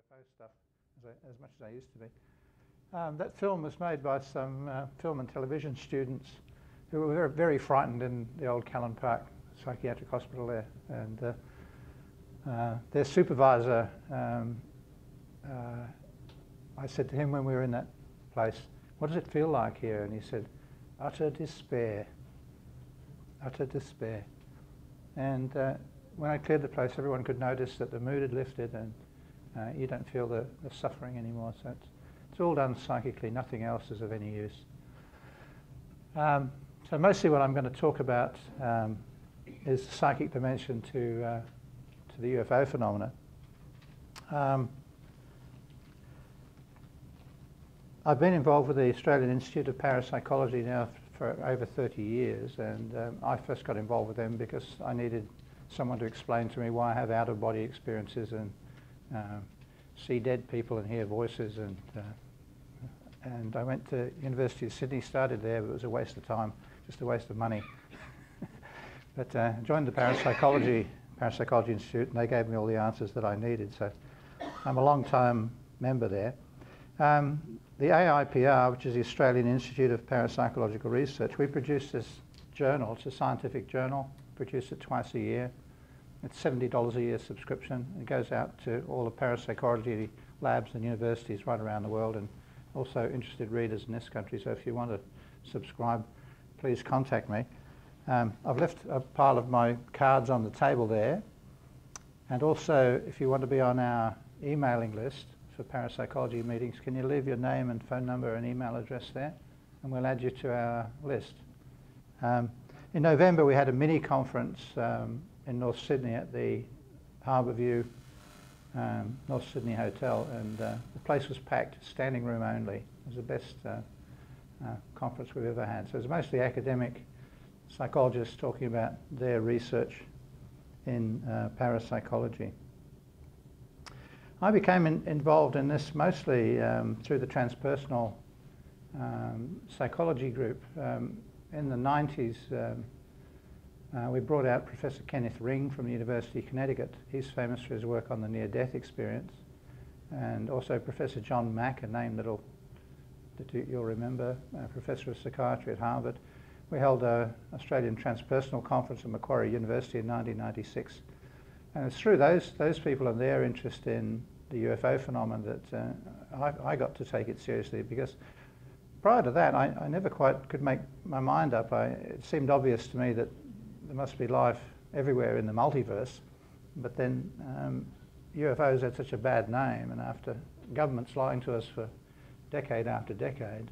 UFO stuff as much as I used to be. That film was made by some film and television students who were very, very frightened in the old Callan Park psychiatric hospital there. And their supervisor, I said to him when we were in that place, "What does it feel like here?" And he said, "Utter despair, utter despair." And when I cleared the place, everyone could notice that the mood had lifted and you don't feel the suffering anymore. So it's all done psychically, nothing else is of any use. So mostly what I'm going to talk about is the psychic dimension to the UFO phenomena. I've been involved with the Australian Institute of Parapsychology now for over 30 years, and I first got involved with them because I needed someone to explain to me why I have out-of-body experiences and see dead people and hear voices, and I went to University of Sydney, started there, but it was a waste of time, just a waste of money. But joined the Parapsychology Institute, and they gave me all the answers that I needed, so I'm a long-time member there. The AIPR, which is the Australian Institute of Parapsychological Research, we produce this journal. It's a scientific journal, produce it twice a year. It's $70 a year subscription. It goes out to all the parapsychology labs and universities right around the world, and also interested readers in this country. So if you want to subscribe, please contact me. I've left a pile of my cards on the table there. And also, if you want to be on our emailing list for parapsychology meetings, can you leave your name and phone number and email address there, and we'll add you to our list. In November we had a mini conference in North Sydney at the Harbourview North Sydney Hotel, and the place was packed, standing room only. It was the best conference we've ever had. So it was mostly academic psychologists talking about their research in parapsychology. I became involved in this mostly through the transpersonal psychology group. In the 90s, we brought out Professor Kenneth Ring from the University of Connecticut. He's famous for his work on the near-death experience. And also Professor John Mack, a name that you'll remember, Professor of Psychiatry at Harvard. We held an Australian Transpersonal Conference at Macquarie University in 1996. And it's through those people and their interest in the UFO phenomenon that I got to take it seriously, because prior to that I never quite could make my mind up. It seemed obvious to me that there must be life everywhere in the multiverse, but then UFOs had such a bad name, and after governments lying to us for decade after decade,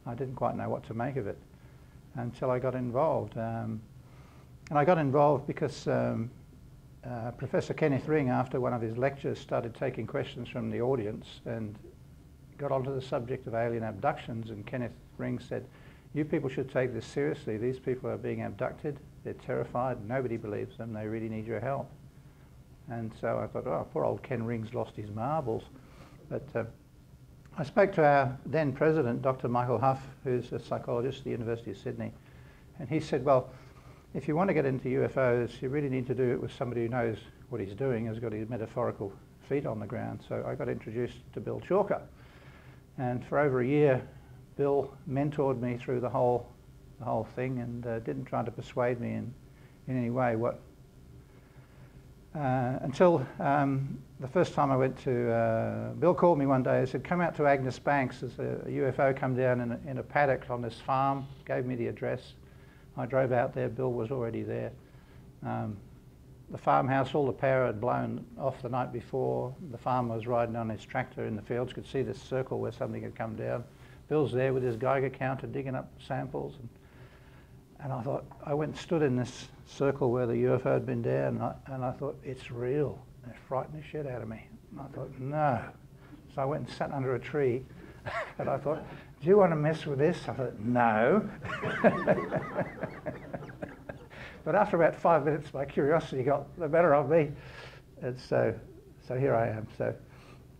I didn't quite know what to make of it until I got involved. And I got involved because Professor Kenneth Ring, after one of his lectures, started taking questions from the audience and got onto the subject of alien abductions, and Kenneth Ring said, "You people should take this seriously. These people are being abducted, they're terrified, nobody believes them, they really need your help." And so I thought, oh, poor old Ken Ring's lost his marbles. But I spoke to our then president, Dr. Michael Huff, who's a psychologist at the University of Sydney, and he said, well, if you want to get into UFOs, you really need to do it with somebody who knows what he's doing, has got his metaphorical feet on the ground. So I got introduced to Bill Chalker. And for over a year, Bill mentored me through the whole thing, and didn't try to persuade me in any way. Until the first time I went to, Bill called me one day and said, "Come out to Agnes Banks, there's a UFO come down in a paddock on this farm," gave me the address. I drove out there, Bill was already there. The farmhouse, all the power had blown off the night before. The farmer was riding on his tractor in the fields, could see this circle where something had come down. Bill's there with his Geiger counter digging up samples. And I thought, I went and stood in this circle where the UFO had been down, and I thought, it's real. And it frightened the shit out of me. And I thought, no. So I went and sat under a tree, and I thought, do you want to mess with this? I thought, no. But after about 5 minutes, my curiosity got the better of me. And so here I am. So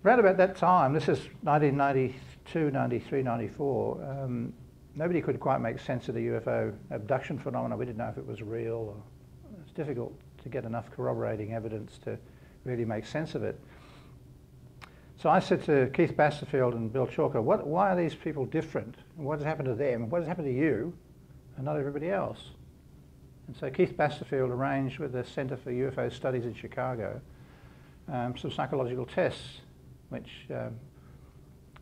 around about that time, this is 1992, 93, 94, nobody could quite make sense of the UFO abduction phenomena. We didn't know if it was real, or it's difficult to get enough corroborating evidence to really make sense of it. So I said to Keith Basterfield and Bill Chalker, why are these people different? And what has happened to them? And what has happened to you and not everybody else? And so Keith Basterfield arranged with the Center for UFO Studies in Chicago some psychological tests, which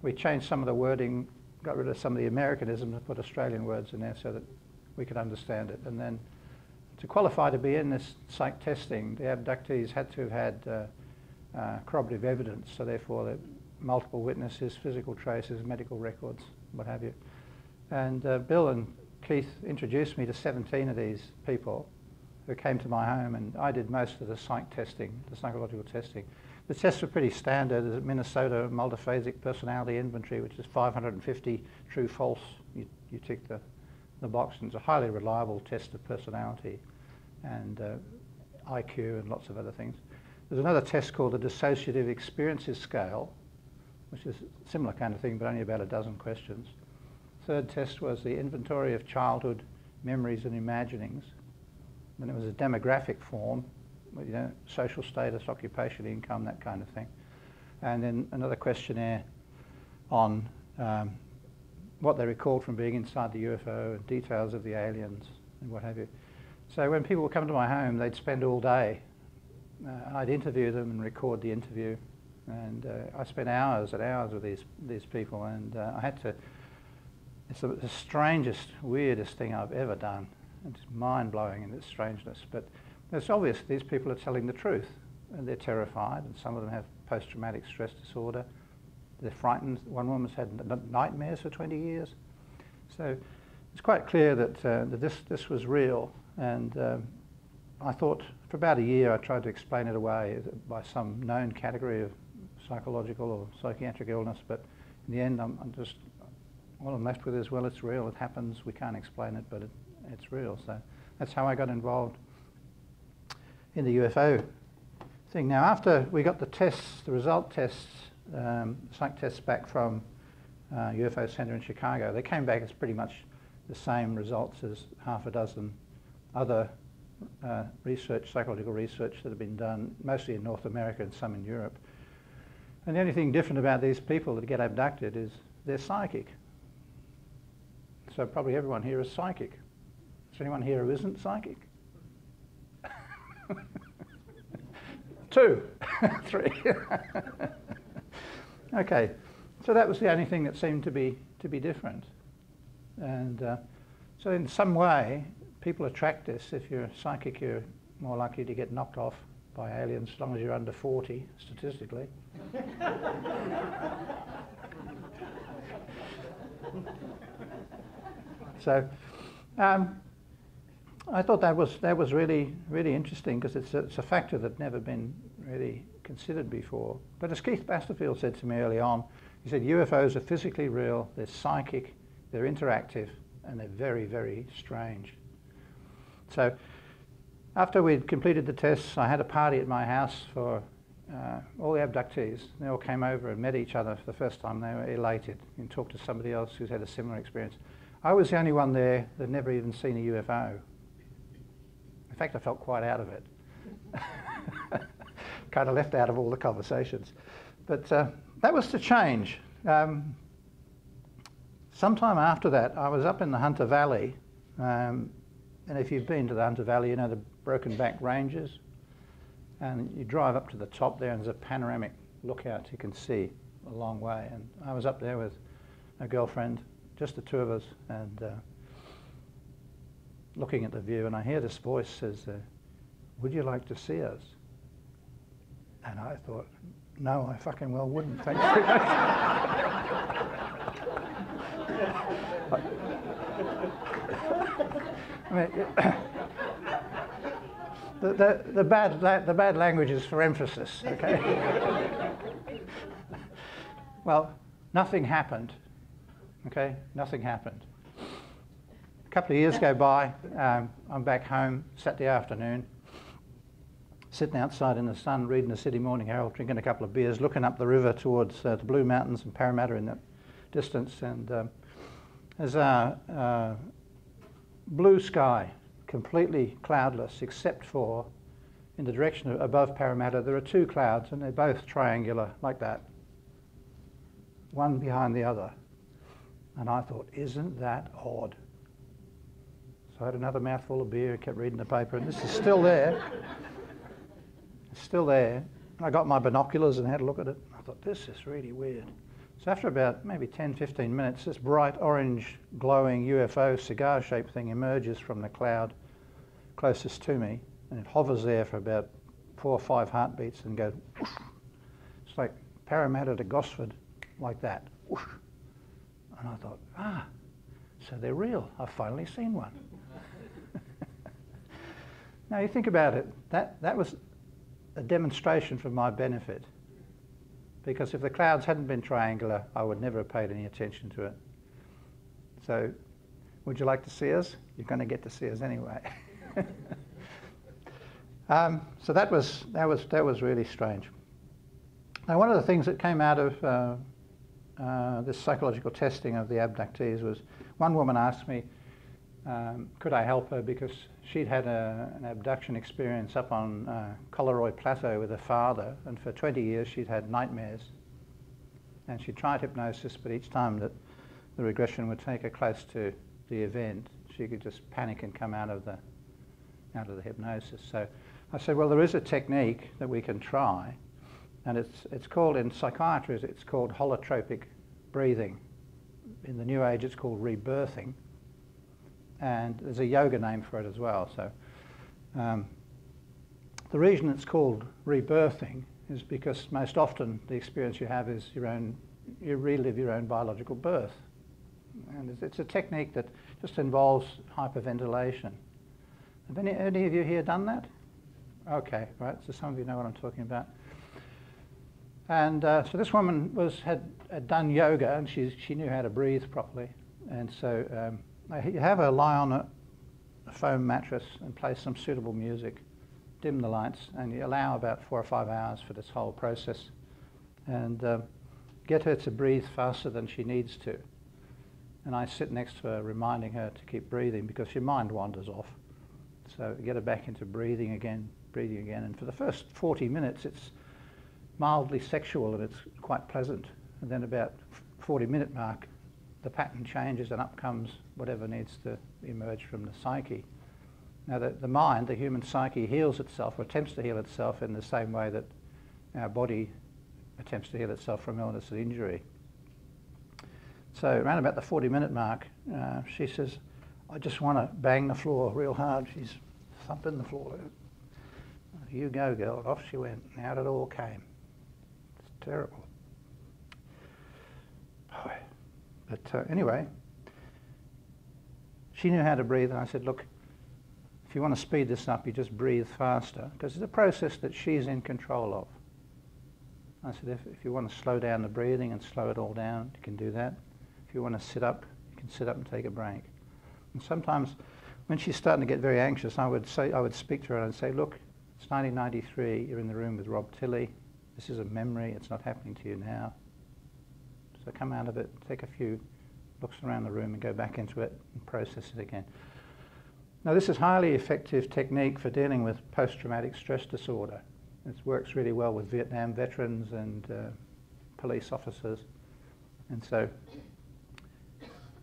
we changed some of the wording, got rid of some of the Americanism and put Australian words in there so that we could understand it. And then to qualify to be in this psych testing, the abductees had to have had corroborative evidence, so therefore the multiple witnesses, physical traces, medical records, what have you. And Bill and Keith introduced me to 17 of these people who came to my home, and I did most of the psych testing, the psychological testing. The tests were pretty standard. There's a Minnesota multiphasic personality inventory, which is 550 true false. You tick the box, and it's a highly reliable test of personality and IQ and lots of other things. There's another test called the Dissociative Experiences Scale, which is a similar kind of thing, but only about a dozen questions. Third test was the Inventory of Childhood Memories and Imaginings. Then it was a demographic form, you know, social status, occupation, income, that kind of thing. And then another questionnaire on what they recalled from being inside the UFO and details of the aliens and what have you. So when people would come to my home, they'd spend all day. I'd interview them and record the interview. And I spent hours and hours with these people, and I had to, it's the strangest, weirdest thing I've ever done. It's mind-blowing in its strangeness, but it's obvious these people are telling the truth, and they're terrified, and some of them have post-traumatic stress disorder. They're frightened. One woman's had nightmares for 20 years. So it's quite clear that this was real, and I thought for about a year I tried to explain it away by some known category of psychological or psychiatric illness, but in the end I'm just, all I'm left with is, well, it's real, it happens, we can't explain it, but it's real. So that's how I got involved in the UFO thing. Now, after we got the tests, the result tests, psych tests back from UFO Center in Chicago, they came back as pretty much the same results as half a dozen other psychological research that have been done, mostly in North America and some in Europe. And the only thing different about these people that get abducted is they're psychic. So probably everyone here is psychic. Is there anyone here who isn't psychic? 2, 3. Okay, so that was the only thing that seemed to be different. And so in some way, people attract this. If you're psychic, you're more likely to get knocked off by aliens as long as you're under 40, statistically. So I thought that was really interesting, because it's a factor that's never been really considered before. But as Keith Basterfield said to me early on, he said UFOs are physically real, they're psychic, they're interactive, and they're very, very strange. So after we'd completed the tests, I had a party at my house for all the abductees. They all came over and met each other for the first time. They were elated and talked to somebody else who's had a similar experience. I was the only one there that had never even seen a UFO. In fact, I felt quite out of it. Kind of left out of all the conversations. But that was to change. Sometime after that, I was up in the Hunter Valley. And if you've been to the Hunter Valley, you know the Broken Back Ranges. And you drive up to the top there, and there's a panoramic lookout you can see a long way. And I was up there with a girlfriend, just the two of us, and looking at the view, and I hear this voice says, would you like to see us? And I thought, no, I fucking well wouldn't, thanks very much. I mean, the bad language is for emphasis, okay? Well, nothing happened, okay? Nothing happened. A couple of years go by, I'm back home, Saturday afternoon, sitting outside in the sun, reading the City Morning Herald, drinking a couple of beers, looking up the river towards the Blue Mountains and Parramatta in that distance, and there's a blue sky, completely cloudless, except for in the direction above Parramatta, there are 2 clouds, and they're both triangular, like that. one behind the other. And I thought, isn't that odd? So I had another mouthful of beer and kept reading the paper, and this is still there. It's still there. I got my binoculars and had a look at it. I thought, this is really weird. So after about maybe 10, 15 minutes, this bright orange glowing UFO cigar-shaped thing emerges from the cloud closest to me, and it hovers there for about 4 or 5 heartbeats and goes whoosh. It's like Parramatta to Gosford, like that. Whoosh. And I thought, so they're real. I've finally seen one. Now you think about it, that was a demonstration for my benefit. Because if the clouds hadn't been triangular, I would never have paid any attention to it. So, would you like to see us? You're going to get to see us anyway. So that was really strange. Now, one of the things that came out of this psychological testing of the abductees was, one woman asked me, could I help her because she'd had an abduction experience up on Coleroy Plateau with her father, and for 20 years she'd had nightmares. And she tried hypnosis, but each time that the regression would take her close to the event, she could just panic and come out of the hypnosis. So I said, well, there is a technique that we can try, and it's called, in psychiatry, it's called holotropic breathing. In the New Age, it's called rebirthing. And there's a yoga name for it as well. So the reason it's called rebirthing is because most often the experience you have is you relive your own biological birth. And it's a technique that just involves hyperventilation. Have any of you here done that? Okay, right, so some of you know what I'm talking about. And so this woman had done yoga, and she knew how to breathe properly. And so you have her lie on a foam mattress and play some suitable music, dim the lights, and you allow about 4 or 5 hours for this whole process, and get her to breathe faster than she needs to. And I sit next to her, reminding her to keep breathing, because your mind wanders off. So get her back into breathing again, and for the first 40 minutes it's mildly sexual and it's quite pleasant. And then about 40-minute mark, the pattern changes and up comes whatever needs to emerge from the psyche. Now the mind, the human psyche, heals itself, or attempts to heal itself in the same way that our body attempts to heal itself from illness and injury. So around about the 40-minute mark, she says, I just want to bang the floor real hard. She's thumping the floor. You go, girl. And off she went. And out it all came. It's terrible. But anyway, she knew how to breathe, and I said, look, if you want to speed this up, you just breathe faster, because it's a process that she's in control of. I said, if you want to slow down the breathing and slow it all down, you can do that. If you want to sit up, you can sit up and take a break. And sometimes when she's starting to get very anxious, I would speak to her and say, look, it's 1993, you're in the room with Robb Tilley. This is a memory, it's not happening to you now. So come out of it, take a few looks around the room and go back into it and process it again. Now this is highly effective technique for dealing with post-traumatic stress disorder. It works really well with Vietnam veterans and police officers. And so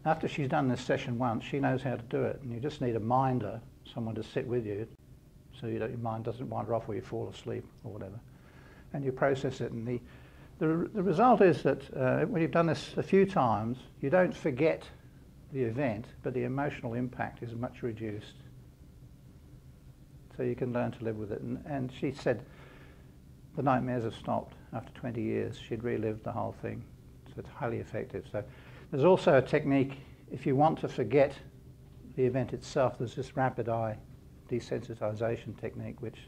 after she's done this session once, she knows how to do it, and you just need a minder, someone to sit with you, so your mind doesn't wander off or you fall asleep or whatever. And you process it, and the result is that when you've done this a few times, you don't forget the event, but the emotional impact is much reduced. So you can learn to live with it. And she said the nightmares have stopped after 20 years. She'd relived the whole thing. So it's highly effective. So there's also a technique, if you want to forget the event itself, there's this rapid eye desensitization technique, which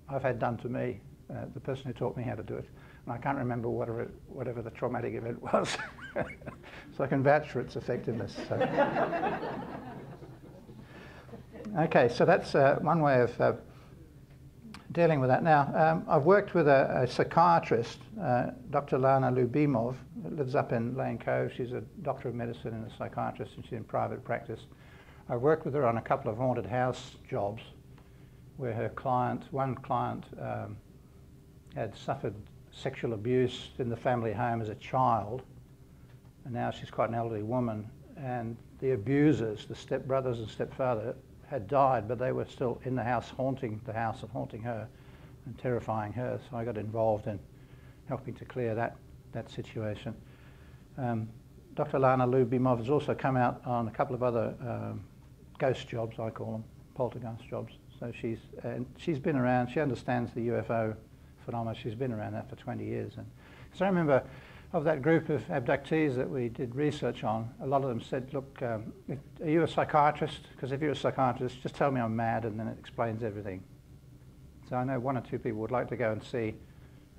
I've had done to me. The person who taught me how to do it. And I can't remember whatever the traumatic event was. So I can vouch for its effectiveness. So. Okay, so that's one way of dealing with that. Now, I've worked with a psychiatrist, Dr. Lana Lubimov, who lives up in Lane Cove. She's a doctor of medicine and a psychiatrist, and she's in private practice. I worked with her on a couple of haunted house jobs where one client had suffered sexual abuse in the family home as a child, and now she's quite an elderly woman, and the abusers, the stepbrothers and stepfather, had died, but they were still in the house haunting the house and haunting her and terrifying her. So I got involved in helping to clear that situation. Dr. Lana Lubimov has also come out on a couple of other ghost jobs, I call them, poltergeist jobs. So she's been around, she understands the UFO phenomena, she's been around that for 20 years. And so I remember of that group of abductees that we did research on, a lot of them said, look, are you a psychiatrist? Because if you're a psychiatrist, just tell me I'm mad and then it explains everything. So I know one or two people would like to go and see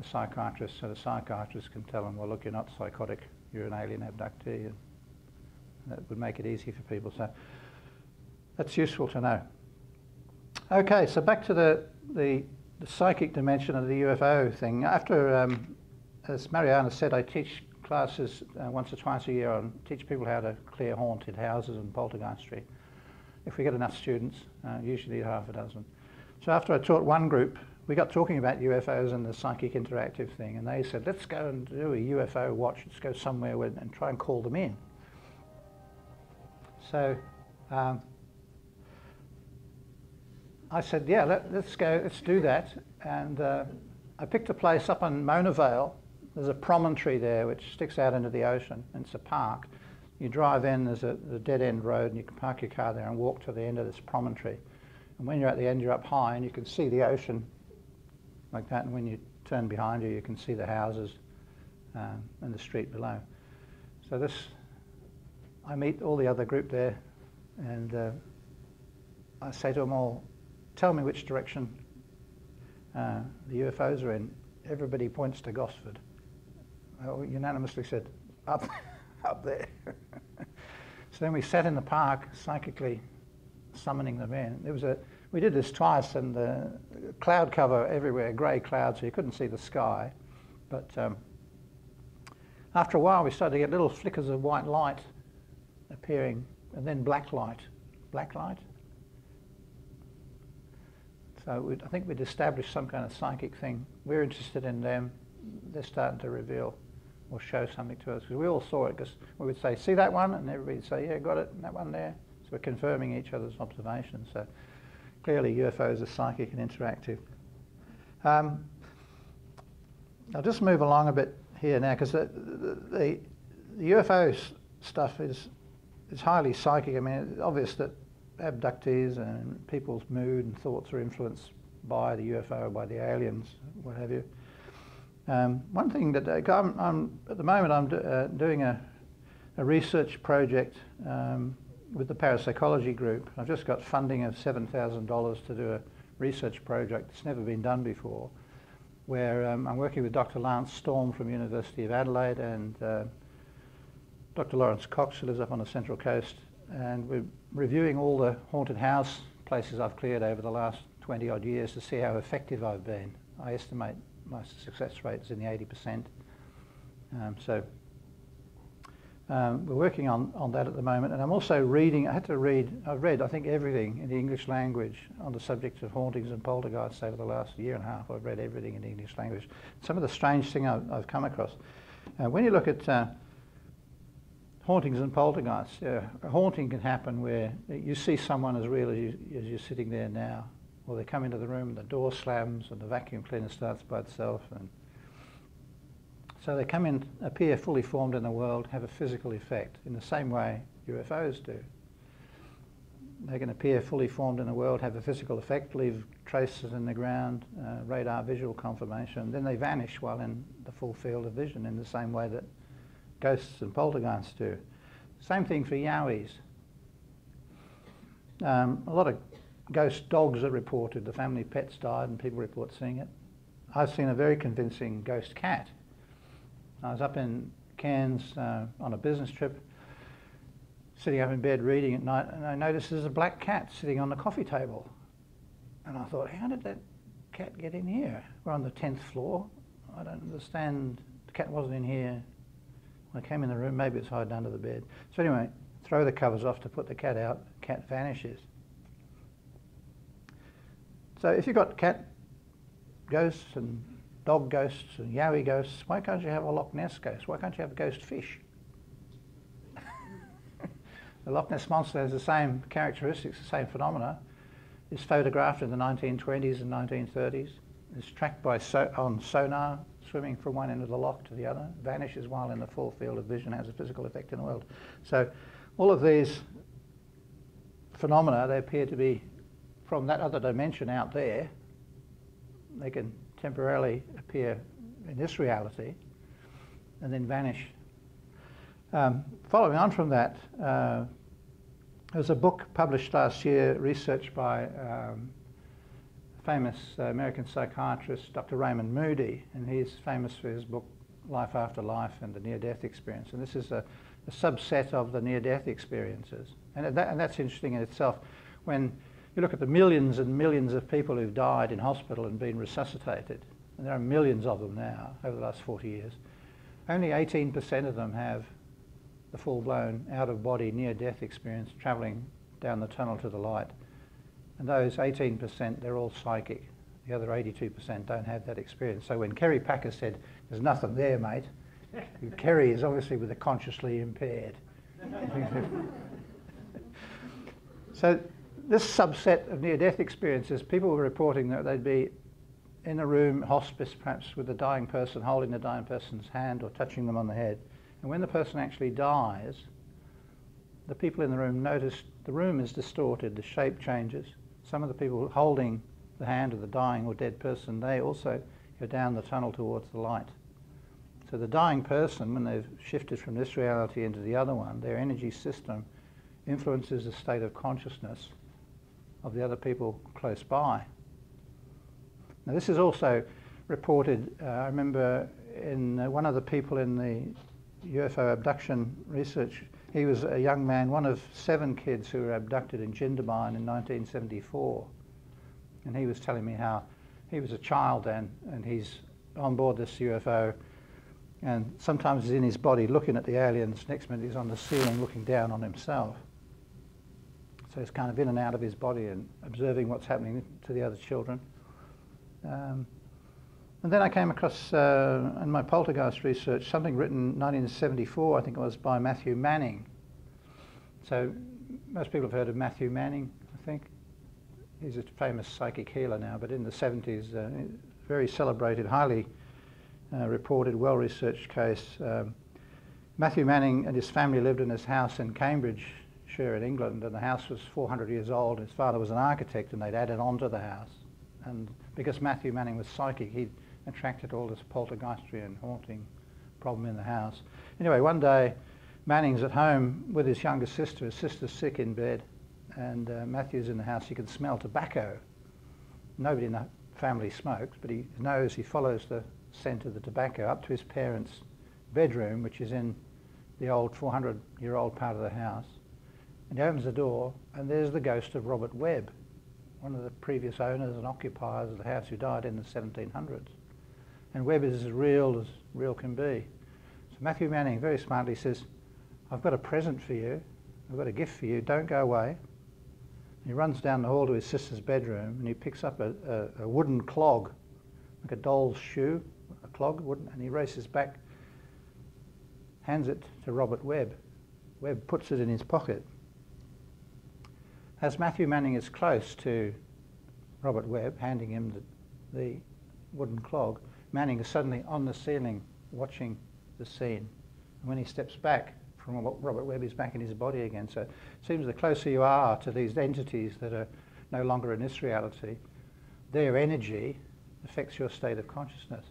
a psychiatrist so the psychiatrist can tell them, well, look, you're not psychotic, you're an alien abductee. And that would make it easy for people. So that's useful to know. Okay, so back to the psychic dimension of the UFO thing. After, as Mariana said, I teach classes once or twice a year on teach people how to clear haunted houses and poltergeistry. If we get enough students, usually half a dozen. So after I taught one group, we got talking about UFOs and the psychic interactive thing, and they said, let's go and do a UFO watch, let's go somewhere and try and call them in. So I said, yeah, let's go, let's do that. And I picked a place up on Mona Vale. There's a promontory there which sticks out into the ocean, and it's a park. You drive in, there's a dead-end road, and you can park your car there and walk to the end of this promontory. And when you're at the end, you're up high, and you can see the ocean like that, and when you turn behind you, you can see the houses and the street below. So this, I meet all the other group there, and I say to them all, tell me which direction the UFOs are in. Everybody points to Gosford. I unanimously said, up there. So then we sat in the park, psychically summoning them in. We did this twice, and the cloud cover everywhere, grey clouds, so you couldn't see the sky. But after a while, we started to get little flickers of white light appearing, and then black light. Black light? So I think we'd established some kind of psychic thing. We're interested in them. They're starting to reveal or show something to us, because we all saw it, because we would say, see that one? And everybody would say, yeah, got it, and that one there. So we're confirming each other's observations. So clearly UFOs are psychic and interactive. I'll just move along a bit here now, because the UFO stuff is highly psychic. I mean, it's obvious that abductees and people's mood and thoughts are influenced by the UFO, by the aliens, what have you. One thing that at the moment I'm doing a research project with the Parapsychology group. I've just got funding of $7,000 to do a research project that's never been done before, where I'm working with Dr. Lance Storm from University of Adelaide and Dr. Lawrence Cox, who lives up on the Central Coast, and we're reviewing all the haunted house places I've cleared over the last 20 odd years to see how effective I've been. I estimate my success rate is in the 80%. We're working on that at the moment, and I'm also reading. I've read I think everything in the English language on the subject of hauntings and poltergeists over the last year and a half. I've read everything in the English language. Some of the strange thing I've come across. When you look at hauntings and poltergeists, a haunting can happen where you see someone as real as you're sitting there now, or they come into the room and the door slams and the vacuum cleaner starts by itself, and so they come in, appear fully formed in the world, have a physical effect in the same way UFOs do. They can appear fully formed in the world, have a physical effect, leave traces in the ground, radar visual confirmation, then they vanish while in the full field of vision in the same way that ghosts and poltergeists do. Same thing for yowies. A lot of ghost dogs are reported. The family pets died and people report seeing it. I've seen a very convincing ghost cat. I was up in Cairns on a business trip, sitting up in bed reading at night, and I noticed there's a black cat sitting on the coffee table. And I thought, how did that cat get in here? We're on the 10th floor. I don't understand. The cat wasn't in here. When I came in the room, maybe it's hiding under the bed. So anyway, throw the covers off to put the cat out. The cat vanishes. So if you've got cat ghosts and dog ghosts and yowie ghosts. Why can't you have a Loch Ness ghost? Why can't you have a ghost fish? The Loch Ness Monster has the same characteristics, the same phenomena. It's photographed in the 1920s and 1930s. It's tracked by on sonar, swimming from one end of the loch to the other, vanishes while in the full field of vision, has a physical effect in the world. So all of these phenomena, they appear to be from that other dimension out there. They can temporarily appear in this reality and then vanish. Following on from that, there's a book published last year, research by famous American psychiatrist Dr. Raymond Moody, and he's famous for his book Life After Life and the Near-Death Experience. And this is a subset of the near-death experiences. And that's interesting in itself. When you look at the millions and millions of people who've died in hospital and been resuscitated, and there are millions of them now over the last 40 years, only 18% of them have the full-blown out-of-body near-death experience travelling down the tunnel to the light. And those 18%, they're all psychic. The other 82% don't have that experience. So when Kerry Packer said, "There's nothing there, mate," Kerry is obviously with the consciously impaired. So this subset of near-death experiences, people were reporting that they'd be in a room, hospice perhaps, with a dying person, holding the dying person's hand or touching them on the head. And when the person actually dies, the people in the room notice the room is distorted, the shape changes. Some of the people holding the hand of the dying or dead person, they also go down the tunnel towards the light. So the dying person, when they've shifted from this reality into the other one, their energy system influences the state of consciousness of the other people close by. Now this is also reported, I remember in one of the people in the UFO abduction research, he was a young man, one of 7 kids who were abducted in Jindabyne in 1974. And he was telling me how he was a child then, and he's on board this UFO, and sometimes he's in his body looking at the aliens, next minute he's on the ceiling looking down on himself. So he's kind of in and out of his body and observing what's happening to the other children. And then I came across, in my poltergeist research, something written in 1974, I think it was, by Matthew Manning. So most people have heard of Matthew Manning, I think. He's a famous psychic healer now, but in the 70s, very celebrated, highly reported, well-researched case. Matthew Manning and his family lived in his house in Cambridgeshire in England, and the house was 400 years old. His father was an architect, and they'd added on to the house. And because Matthew Manning was psychic, he attracted all this poltergeistry and haunting problem in the house. Anyway, one day Manning's at home with his younger sister. His sister's sick in bed, and Matthew's in the house. He can smell tobacco. Nobody in the family smokes, but he knows, he follows the scent of the tobacco up to his parents' bedroom, which is in the old 400-year-old part of the house. And he opens the door, and there's the ghost of Robert Webb, one of the previous owners and occupiers of the house who died in the 1700s. And Webb is as real can be. So Matthew Manning very smartly says, "I've got a present for you, I've got a gift for you, don't go away." And he runs down the hall to his sister's bedroom, and he picks up a wooden clog, like a doll's shoe, a clog, wooden, and he races back, hands it to Robert Webb. Webb puts it in his pocket. As Matthew Manning is close to Robert Webb, handing him the wooden clog, Manning is suddenly on the ceiling watching the scene. And when he steps back from Robert Webb, he's back in his body again. So it seems the closer you are to these entities that are no longer in this reality, their energy affects your state of consciousness.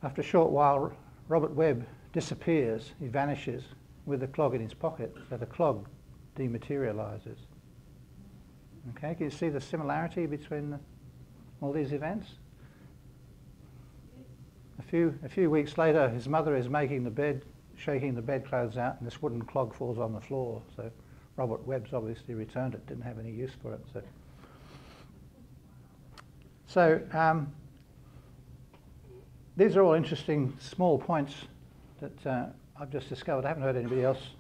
After a short while, Robert Webb disappears. He vanishes with the clog in his pocket, so the clog dematerializes. Okay, can you see the similarity between all these events? A few weeks later, his mother is making the bed, shaking the bedclothes out, and this wooden clog falls on the floor. So Robert Webb's obviously returned it, didn't have any use for it. So these are all interesting small points that I've just discovered. I haven't heard anybody else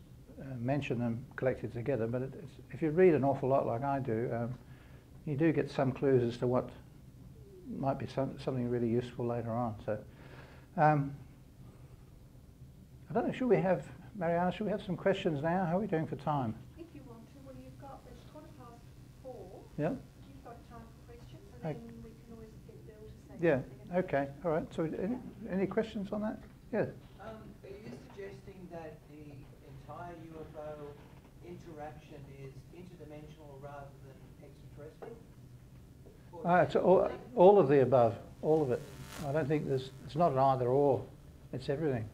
mention them collected together, but if you read an awful lot like I do, you do get some clues as to what might be something really useful later on. So, I don't know, should we have, Mariana, should we have some questions now? How are we doing for time? If you want to, well, you've got, it's 4:15. Yeah. You've got time for questions, and then we can always get Bill to say Yeah, something. okay, all right. So any questions on that? Yeah. Are you suggesting that the entire UFO interaction is interdimensional rather than extraterrestrial? It's all of the above, all of it. I don't think it's not an either or, it's everything.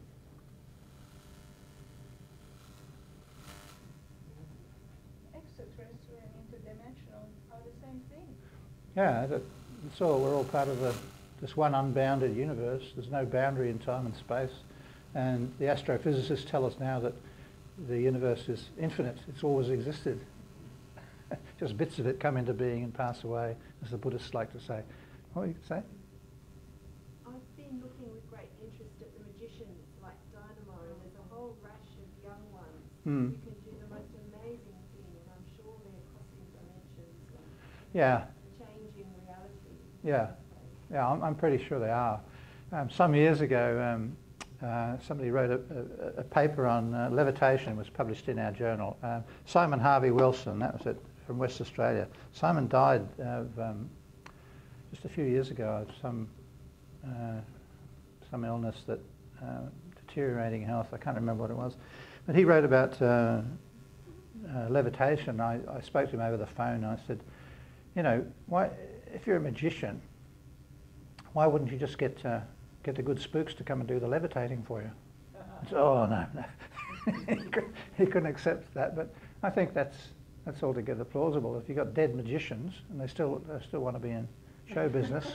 Extraterrestrial and interdimensional are the same thing. Yeah, it's all, we're all part of this one unbounded universe. There's no boundary in time and space. And the astrophysicists tell us now that the universe is infinite. It's always existed. Just bits of it come into being and pass away, as the Buddhists like to say. What do you say? I've been looking with great interest at the magicians like Dynamo, and there's a whole rash of young ones who can do the most amazing thing, and I'm sure they're crossing dimensions and changing reality. Yeah, yeah, I'm pretty sure they are. Some years ago, somebody wrote a paper on levitation. It was published in our journal. Simon Harvey Wilson, that was it, from West Australia. Simon died of, just a few years ago, of some illness that, deteriorating health. I can't remember what it was. But he wrote about levitation. I spoke to him over the phone. I said, you know, why, if you're a magician, why wouldn't you just get the good spooks to come and do the levitating for you? I said, oh, no. He couldn't accept that, but I think that's altogether plausible. If you've got dead magicians and they still want to be in show business.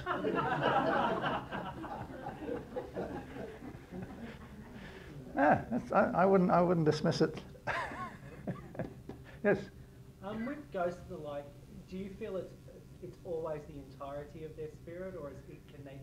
Yeah, I wouldn't dismiss it. Yes. With ghosts and the like, do you feel it's always the entirety of their spirit, or can they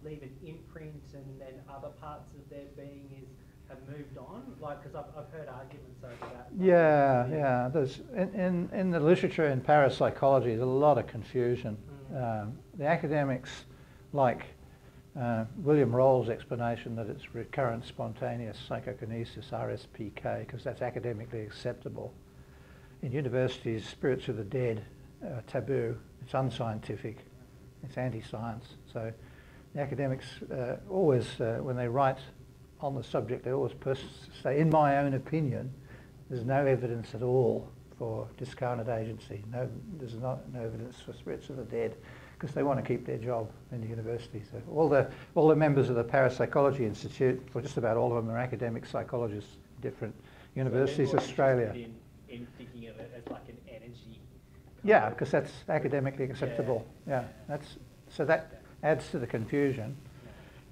leave an imprint and then other parts of their being have moved on? Like, because I've heard arguments over that. Yeah. There's in the literature in parapsychology, there's a lot of confusion. The academics like William Roll's explanation that it's recurrent spontaneous psychokinesis, RSPK, because that's academically acceptable. In universities, spirits of the dead are taboo. It's unscientific. It's anti-science. So the academics always, when they write on the subject, they always say, in my own opinion, there's no evidence at all for discarnate agency. There's no evidence for spirits of the dead, because they want to keep their job in the university. So all the members of the Parapsychology Institute, or just about all of them, are academic psychologists, different universities, Australia. In thinking of it as like an energy. Yeah, because that's academically acceptable. Yeah, so that adds to the confusion.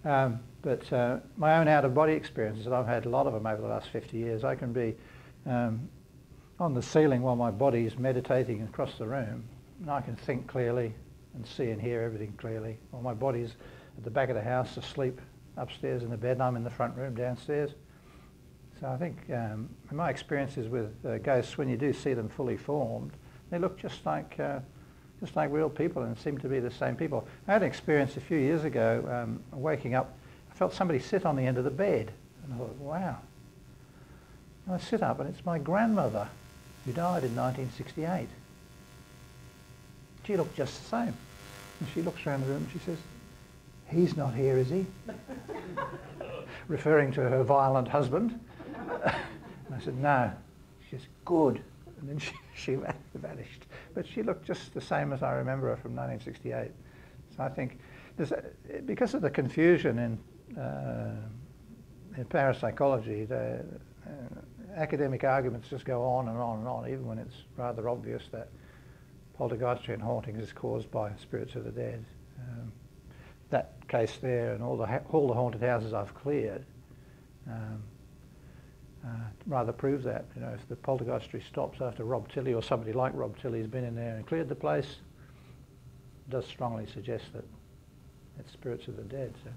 But my own out-of-body experiences, and I've had a lot of them over the last 50 years, I can be on the ceiling while my body is meditating across the room, and I can think clearly and see and hear everything clearly. While my body's at the back of the house asleep upstairs in the bed, and I'm in the front room downstairs. So I think in my experiences with ghosts, when you do see them fully formed, they look just like real people and seem to be the same people. I had an experience a few years ago, waking up, I felt somebody sit on the end of the bed, and I thought, wow. And I sit up, and it's my grandmother, who died in 1968. She looked just the same. And she looks around the room and she says, he's not here, is he? Referring to her violent husband. And I said, no. She says, good. And then she vanished. But she looked just the same as I remember her from 1968. So I think, because of the confusion in parapsychology, the academic arguments just go on and on and on, even when it's rather obvious that poltergeistry and hauntings is caused by spirits of the dead. That case there and all the haunted houses I've cleared rather prove that. You know, if the poltergeistry stops after Robb Tilley or somebody like Robb Tilley has been in there and cleared the place, it does strongly suggest that it's spirits of the dead. So.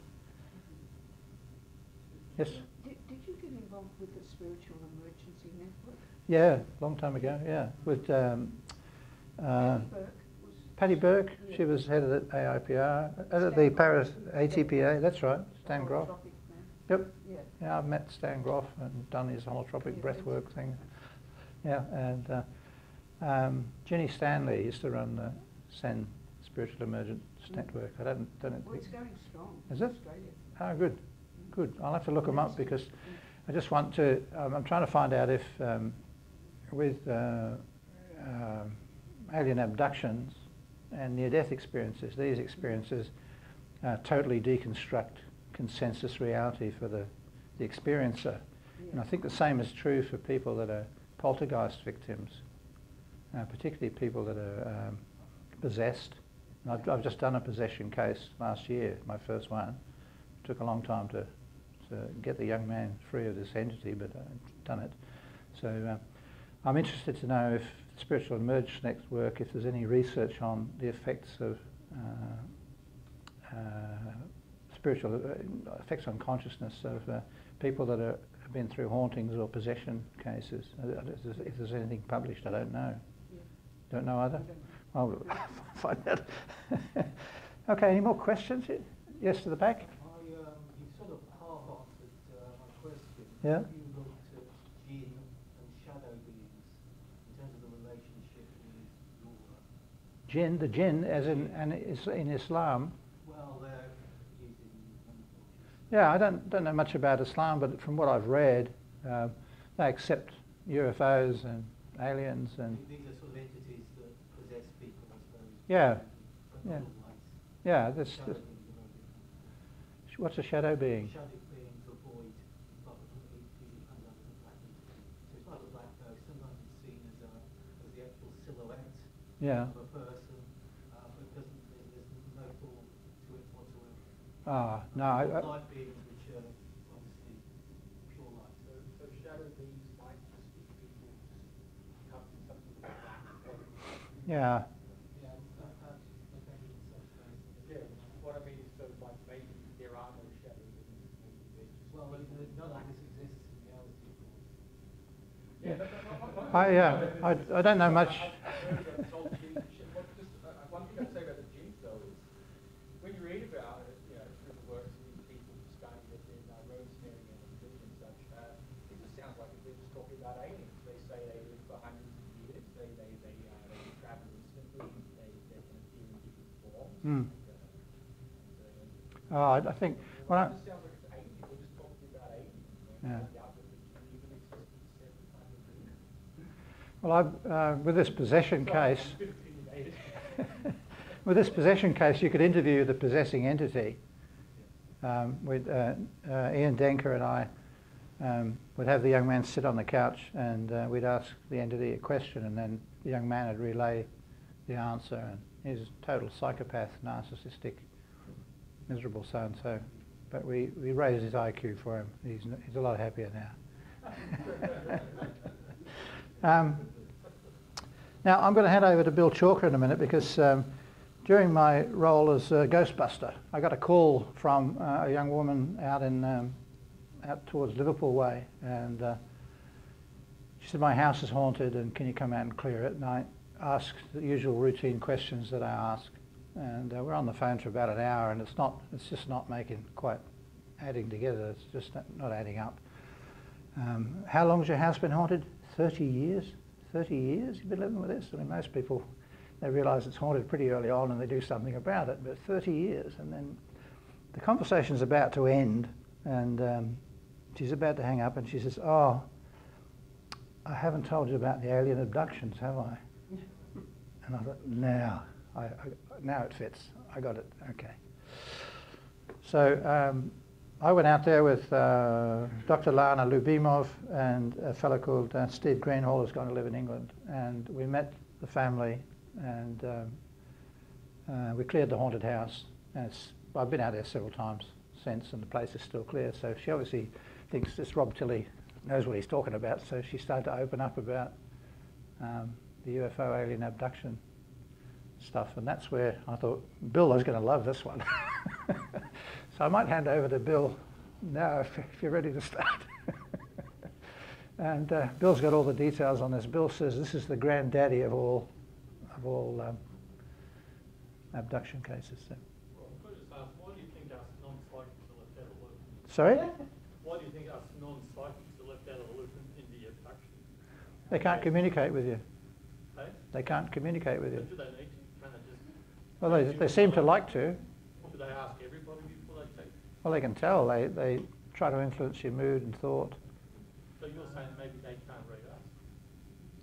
Yes? Did you get involved with the Spiritual Emergency Network? Yeah, long time ago, yeah. With Patty Burke, she was head of the AIPR, the ATPA, that's right, Stan Groff. Yep. Yeah, I've met Stan Groff and done his holotropic breathwork thing. Yeah, and Jenny Stanley used to run the SEN Spiritual Emergence Network. I don't Well, it's going strong. Is it? Australia. Oh, good, good. I'll have to look them up because I just want to. I'm trying to find out if with alien abductions and near-death experiences, these experiences totally deconstruct consensus reality for the experiencer. And I think the same is true for people that are poltergeist victims, particularly people that are possessed. And I've just done a possession case last year, my first one. It took a long time to get the young man free of this entity, but I've done it. So I'm interested to know if Spiritual Emergence Network, if there's any research on the effects of spiritual effects on consciousness of people that have been through hauntings or possession cases. If there's anything published, I don't know. Don't know either? I'll find out. Okay, any more questions? Yes, to the back? You sort of half-answered my question. Yeah. Have you looked at jinn and shadow beings in terms of the relationship with your... Jinn, the jinn, as in Islam. Well, they're using... Yeah, I don't know much about Islam, but from what I've read, they accept UFOs and aliens and... These are sort of entities that possess people, I suppose. Yeah. But Yeah. not always. Yeah, Shadow this, beings are very different. what's a shadow being? Shadow beings are void, but it usually comes under the black entity. So it's like a black ghost. Sometimes it's seen as the actual silhouette Yeah. of a person, but it doesn't, there's no thought to it whatsoever. Ah, no. Light beings which are obviously pure light. So shadow beings might just be people just come to something like that. Yeah. Yeah, perhaps located in such ways. Yeah, what I mean is sort of like maybe there are no shadow beings. Maybe they're just Well, none of this exists in reality, of course. I don't know much. One thing I'd say about the jinns, though, is when you read about it, you know, through the works of these people starting with their rosemary and Philly and such, it just sounds like they're just talking about aliens. They say they live for hundreds of years. They travel instantly. They can appear in different forms. I think It just sounds like it's aliens. People just talking about aliens. Yeah. Even exist in 700 years. Well, with this possession case, with this possession case, you could interview the possessing entity. With Ian Denker and I would have the young man sit on the couch, and we'd ask the entity a question, and then the young man would relay the answer. And he's a total psychopath, narcissistic, miserable so-and-so. But we raised his IQ for him. He's a lot happier now. Now I'm going to hand over to Bill Chalker in a minute, because during my role as Ghostbuster, I got a call from a young woman out towards Liverpool Way, and she said, "My house is haunted, and can you come out and clear it?" And I asked the usual routine questions that I ask, and we're on the phone for about an hour, and it's just not adding together. It's just not adding up. How long's your house been haunted? 30 years? 30 years you've been living with this? I mean, most people, they realise it's haunted pretty early on and they do something about it, but 30 years. And then the conversation's about to end, and she's about to hang up, and she says, "Oh, I haven't told you about the alien abductions, have I?" And I thought, now it fits. I got it. Okay. So I went out there with Dr. Lana Lubimov and a fellow called Steve Greenhall, who's going to live in England. And we met the family, and we cleared the haunted house. And I've been out there several times since, and the place is still clear. So she obviously thinks this Robb Tilley knows what he's talking about. So she started to open up about the UFO alien abduction stuff. And that's where I thought, Bill is going to love this one. So I might hand over to Bill now if you're ready to start. And Bill's got all the details on this. Bill says this is the granddaddy of all abduction cases. So. Well, can I just ask, why do you think us non-psychics are left out of the loop? Sorry? Why do you think us non-psychics are left out of the loop in the abduction? They can't communicate with you. Hey? They can't communicate with you. Do they need to? Can they just... Well, they seem to like to. Do they ask everybody before they take? Well, they can tell. They try to influence your mood and thought. So you're saying maybe they can't read us?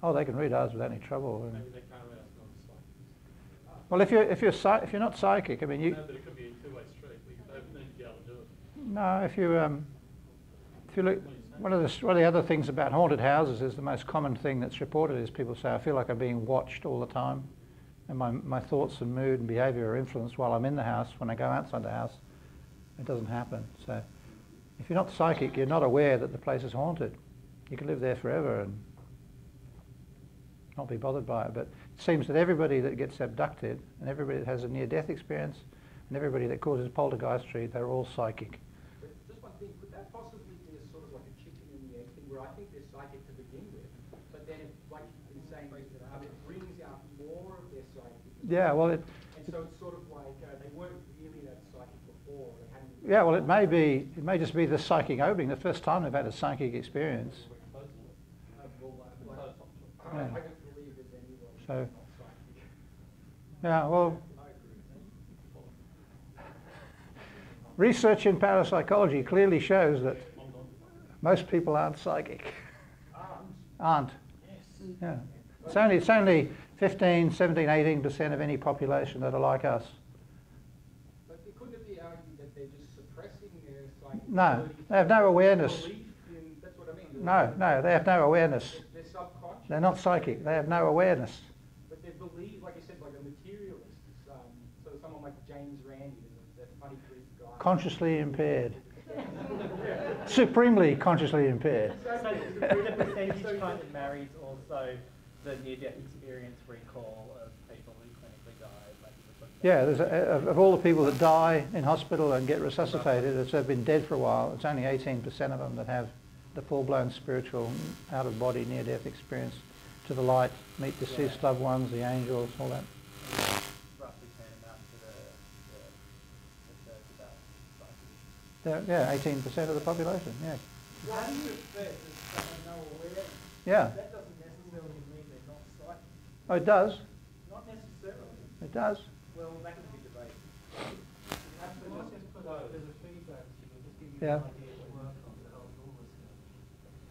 Oh, they can read ours without any trouble. Maybe they can't read us non-psychics? Well, if you're not psychic, I mean, you. No, but it could be a two-way street. They need to be able to do it. No, if you look, one of the other things about haunted houses is the most common thing that's reported is people say, I feel like I'm being watched all the time, and my thoughts and mood and behaviour are influenced while I'm in the house. When I go outside the house, it doesn't happen. So if you're not psychic, you're not aware that the place is haunted. You can live there forever and not be bothered by it. But it seems that everybody that gets abducted and everybody that has a near-death experience and everybody that causes poltergeistry, they're all psychic. Just one thing, could that possibly be a sort of like a chicken and the egg thing where I think they're psychic to begin with, but then, like you've been saying, it brings out more of their psychic. Yeah, well, And so it's sort of like they weren't really that psychic before. They hadn't. yeah, well, it may just be the psychic opening, the first time they've had a psychic experience. I don't believe there's anyone So, not psychic. yeah, well, research in parapsychology clearly shows that most people aren't psychic. Aren't. Yeah. It's only 15, 17, 18% of any population that are like us. But couldn't it be argued that they're just suppressing their psychic No, ability they have no awareness. belief in, that's what I mean. No, they have no awareness. They're subconscious. They're not psychic. They have no awareness. But they believe, like you said, like a materialist. So someone like James Randi, that funny Greek guy. Consciously impaired. Supremely consciously impaired. So the percentage kind of marries also the near-death experience recall of people who clinically died. Like Yeah, there's of all the people that die in hospital and get resuscitated, it's been dead for a while. It's only 18% of them that have the full-blown spiritual, out-of-body, near-death experience to the light, meet deceased loved ones, the angels, all that. roughly tantamount to the about psychic. Yeah, 18% of the population. Yeah. How do you expect that someone no awareness? Yeah. That doesn't necessarily mean they're not psychic. Oh, it does. Not necessarily. It does. Well, that can be debated. There's a feedback signal, just give you Yeah. an idea to work on to help all listeners.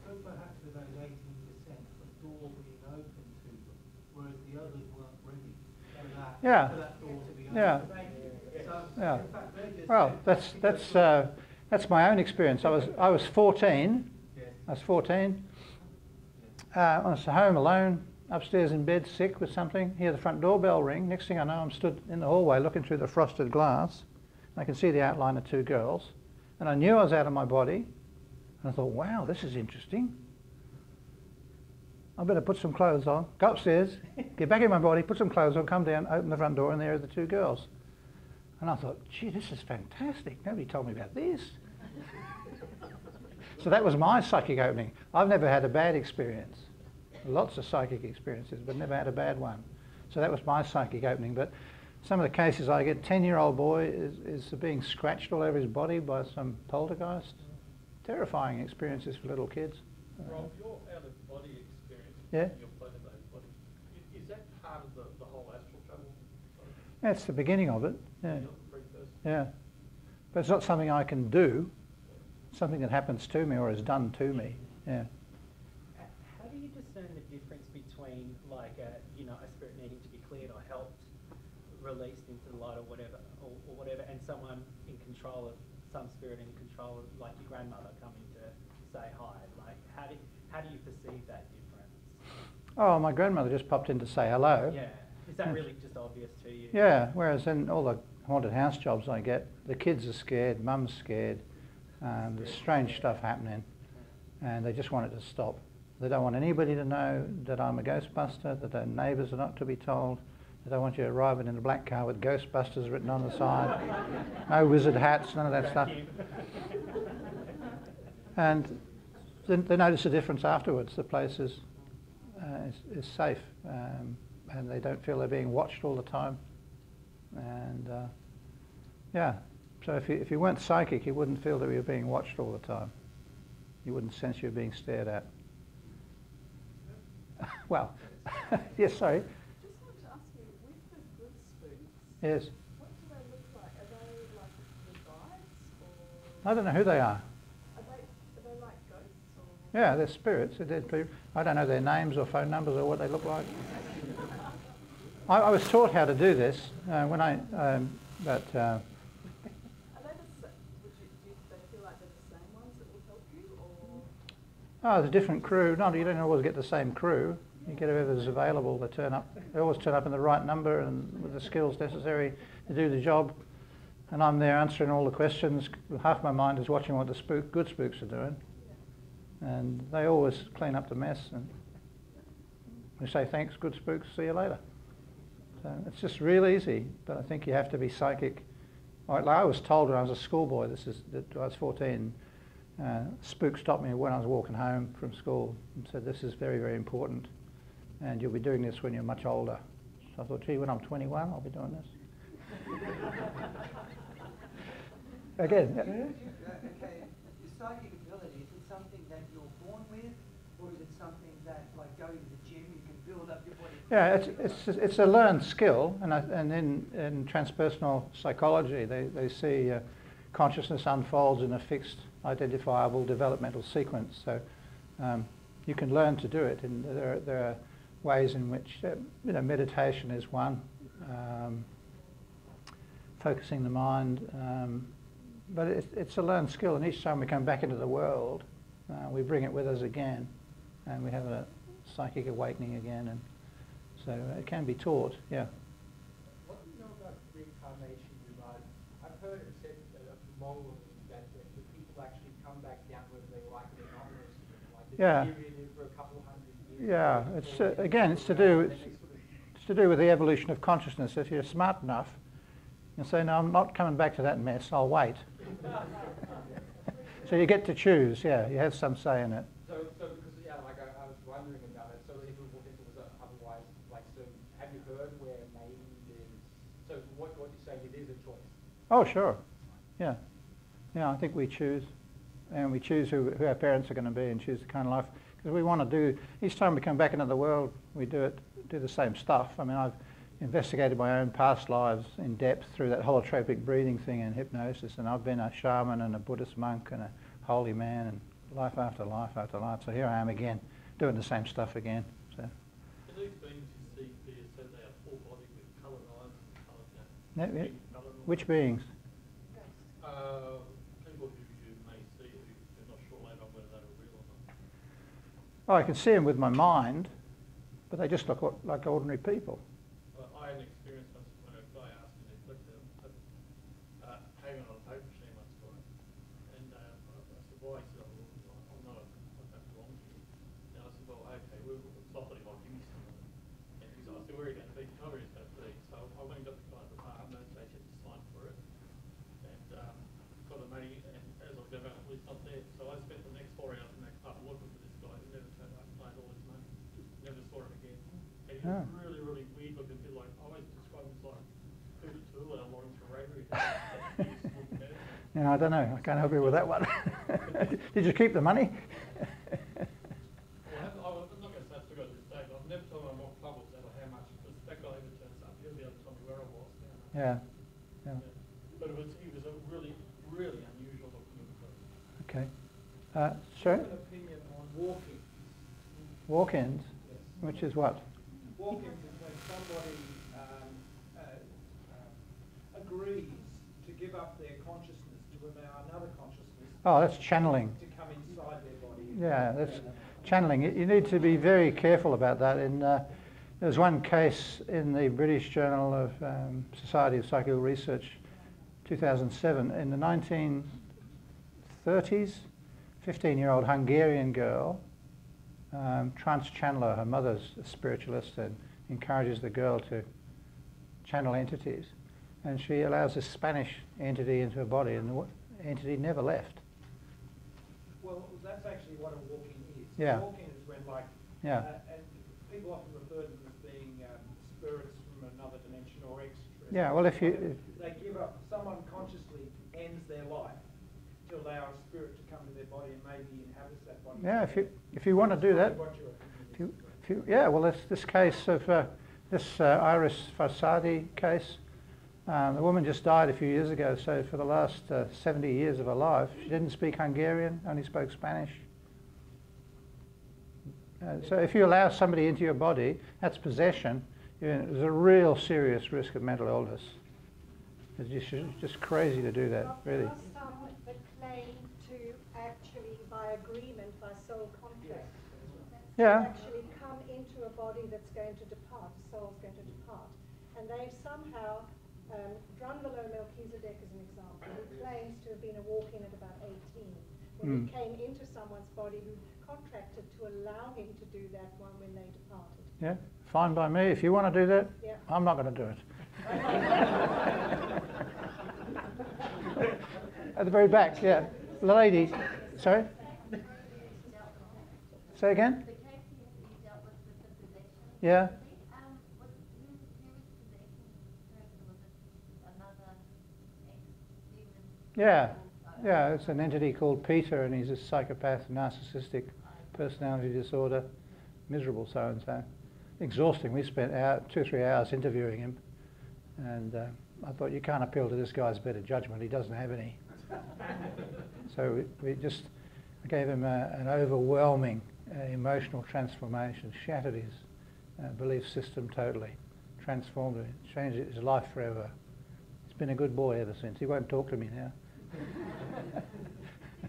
So perhaps with those 18%, a door being open to them, whereas the others weren't ready for that, Yeah. for that door to be open. Yeah. So, Yeah. in fact, they're just Well, that's my own experience. I was 14. I was 14. I was home alone, upstairs in bed, sick with something. Hear the front doorbell ring. Next thing I know, I'm stood in the hallway looking through the frosted glass. I can see the outline of two girls. And I knew I was out of my body. And I thought, wow, this is interesting. I better put some clothes on, go upstairs, get back in my body, put some clothes on, come down, open the front door, and there are the two girls. And I thought, gee, this is fantastic. Nobody told me about this. So that was my psychic opening. I've never had a bad experience. Lots of psychic experiences, but never had a bad one. So that was my psychic opening. But some of the cases I get, 10-year-old boy is being scratched all over his body by some poltergeist. Terrifying experiences for little kids. Rob, your out-of-body experience, Yeah. your planet-based body, is that part of the whole astral travel? That's the beginning of it. Yeah. You're the precursor? Yeah. But it's not something I can do. It's something that happens to me or is done to me. Yeah. How do you discern the difference between like a spirit needing to be cleared or helped, released into the light or whatever, and someone in control of some spirit in control of, like your grandmother coming to say hi? Like how do you perceive that difference? Oh, my grandmother just popped in to say hello. Yeah. Is that really just obvious to you? Yeah, whereas in all the haunted house jobs I get, the kids are scared, mum's scared, there's strange stuff happening, and they just want it to stop. They don't want anybody to know that I'm a Ghostbuster, that their neighbours are not to be told. They don't want you arriving in a black car with Ghostbusters written on the side. No wizard hats, none of that stuff. And they notice a difference afterwards. The place is safe, and they don't feel they're being watched all the time. And yeah, so if you weren't psychic, you wouldn't feel that you were being watched all the time. You wouldn't sense you were being stared at. Well, yes, sorry. Just wanted to ask you, with the good spooks, Yes. what do they look like? Are they like the guides, or I don't know who they are. are they like ghosts, or? Yeah, they're spirits. They're dead people. I don't know their names or phone numbers or what they look like. I was taught how to do this when I, but Are they do they feel like they're the same ones that will help you, or? there's a different crew. No, you don't always get the same crew. You get whoever's available to turn up. They always turn up in the right number and with the skills necessary to do the job. And I'm there answering all the questions. Half my mind is watching what the good spooks are doing. And they always clean up the mess. And we say, thanks, good spooks, see you later. So it's just real easy, but I think you have to be psychic. Like I was told when I was a schoolboy, I was 14, spook stopped me when I was walking home from school and said, this is very, very important, and you'll be doing this when you're much older. So I thought, gee, when I'm 21, I'll be doing this. Again. Okay, your psychic ability, is it something that you're born with, or is it something that, like going to the gym, you can build up your body? Yeah, it's a learned skill, and in transpersonal psychology, they see consciousness unfolds in a fixed, identifiable developmental sequence. So you can learn to do it, and there are ways in which meditation is one, focusing the mind, but it's a learned skill, and each time we come back into the world, we bring it with us again, and we have a psychic awakening again, and so it can be taught. Yeah. What do you know about reincarnation? I've heard it said morally that the people actually come back down whether they like it or not. Like Yeah. period for a couple hundred years. Yeah. It's again, it's to do with the evolution of consciousness. If you're smart enough, you'll say, no, I'm not coming back to that mess. I'll wait. So you get to choose. Yeah, you have some say in it. So because like I was wondering about it. So if it was otherwise, like, so have you heard where maybe there's? So what you say? It is a choice. Oh, sure. Yeah. Yeah, I think we choose. And we choose who our parents are going to be and choose the kind of life. Because we want to do, each time we come back into the world, we do the same stuff. I mean, I've investigated my own past lives in depth through that holotropic breathing thing and hypnosis. And I've been a shaman and a Buddhist monk and a holy man and life after life after life. So here I am again, doing the same stuff again. So. These beings you see there, so they are full-bodied with coloured eyes and coloured Which beings? People who you may see who you're not sure later whether they're real or not. Oh, I can see them with my mind, but they just look like ordinary people. I had an experience once when a guy asked me to collect hang on a paper machine once for it. And I said, why? He said, I don't belong to you. And I said, well, okay, it's not that I'll give you some of it. And he said, I said, where are you going to be? Tell me where it's going to be. So I went and got the guy at the apartment, they said to sign for it. And got the money, and as I go out, it's not there. So I spent the next 4 hours in that club looking for this guy who never turned up, made all his money, never saw him again. And he was really, really weird looking, a bit like, I always describe him as like Peter Tool and Lawrence Ferrari. Yeah, I don't know. I can't help you with that one. Did you keep the money? Well, I'm not going to say I still got this day, but I've never told him what club was at or how much, because that guy even turns up. He'll be able to tell me where I was. Yeah. Yeah. But he was a really, really unusual looking person. Okay. I Sure. have an opinion on walk-ins. Walk-ins, Yes. which is what? Walk-ins is when somebody agrees to give up their consciousness to allow another consciousness Oh, that's channeling. to come inside their body. Yeah, that's channeling. You need to be very careful about that. There's one case in the British Journal of Society of Psychical Research, 2007. In the 1930s, 15-year-old Hungarian girl, trance channeler, her mother's a spiritualist, and encourages the girl to channel entities. And she allows this Spanish entity into her body, and the entity never left. Well, that's actually what a walk-in is. Yeah. A walk-in is when, like, Yeah. and people often refer to them as being spirits from another dimension or extra Yeah, well, if you... They give up, someone consciously ends their life to allow a spirit to come to their body and maybe inhabits that body. Yeah, if you want to do that... yeah, well, this case of this Iris Farsadi case, the woman just died a few years ago, so for the last 70 years of her life, she didn't speak Hungarian, only spoke Spanish. So if you allow somebody into your body, that's possession. There's a real serious risk of mental illness. It's just crazy to do that, really. There are some that claim to actually, by agreement, by soul contract, Yeah. actually come into a body that's going to depart, the soul's going to depart. And they've somehow, Drunvalo Melchizedek is an example, who claims to have been a walk-in at about 18, when he came into someone's body who contracted to allow him to do that one when they departed. Yeah, fine by me. If you want to do that, Yeah. I'm not going to do it. At the very back, yeah. The lady, sorry? Say again? The case you dealt with the possession. Yeah. Who was possessing the person? Was it another ex-demon? Yeah. Yeah, it's an entity called Peter, and he's a psychopath, narcissistic personality disorder, miserable so-and-so. Exhausting. We spent 2 or 3 hours interviewing him, and I thought, you can't appeal to this guy's better judgment. He doesn't have any. So I gave him an overwhelming emotional transformation, shattered his belief system totally, transformed him, changed his life forever. He's been a good boy ever since. He won't talk to me now. Do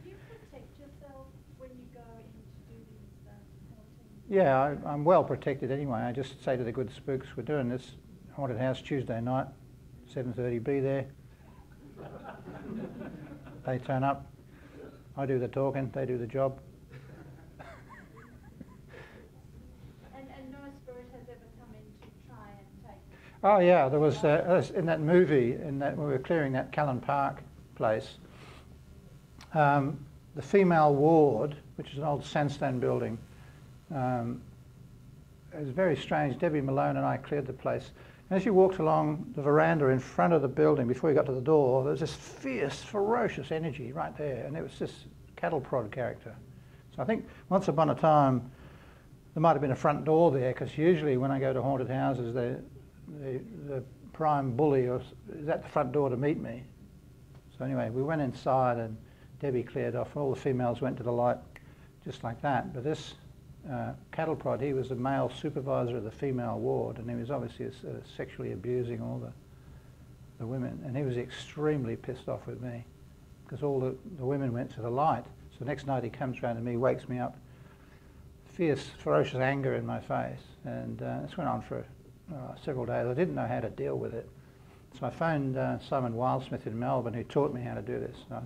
you protect yourself when you go in to do these hauntings? Yeah, I'm well protected anyway. I just say to the good spooks, we're doing this haunted house Tuesday night, 7:30, be there. They turn up, I do the talking, they do the job. And no spirit has ever come in to try and take... Oh yeah, there was in that movie, when we were clearing that Callan Park place, the female ward, which is an old sandstone building, it was very strange. Debbie Malone and I cleared the place. And as you walked along the veranda in front of the building, before you got to the door, there was this fierce, ferocious energy right there, and it was this cattle prod character. So I think once upon a time, there might have been a front door there, because usually when I go to haunted houses, the prime bully is at the front door to meet me. So anyway, we went inside and Debbie cleared off. All the females went to the light just like that. But this cattle prod, he was the male supervisor of the female ward, and he was obviously sexually abusing all the women. And he was extremely pissed off with me because all the women went to the light. So the next night he comes round to me, wakes me up, fierce, ferocious anger in my face. And this went on for several days. I didn't know how to deal with it. So I phoned Simon Wildsmith in Melbourne, who taught me how to do this. And I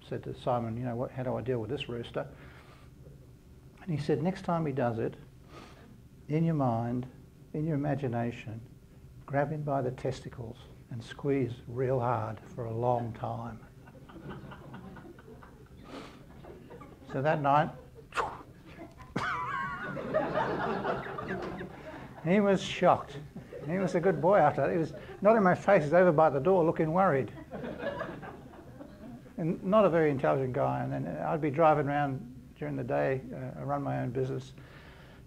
said to Simon, how do I deal with this rooster? And he said, next time he does it, in your mind, in your imagination, grab him by the testicles and squeeze real hard for a long time. So that night, he was shocked. He was a good boy after that. He was not in my face, he was over by the door looking worried. And not a very intelligent guy. And then I'd be driving around during the day, I run my own business,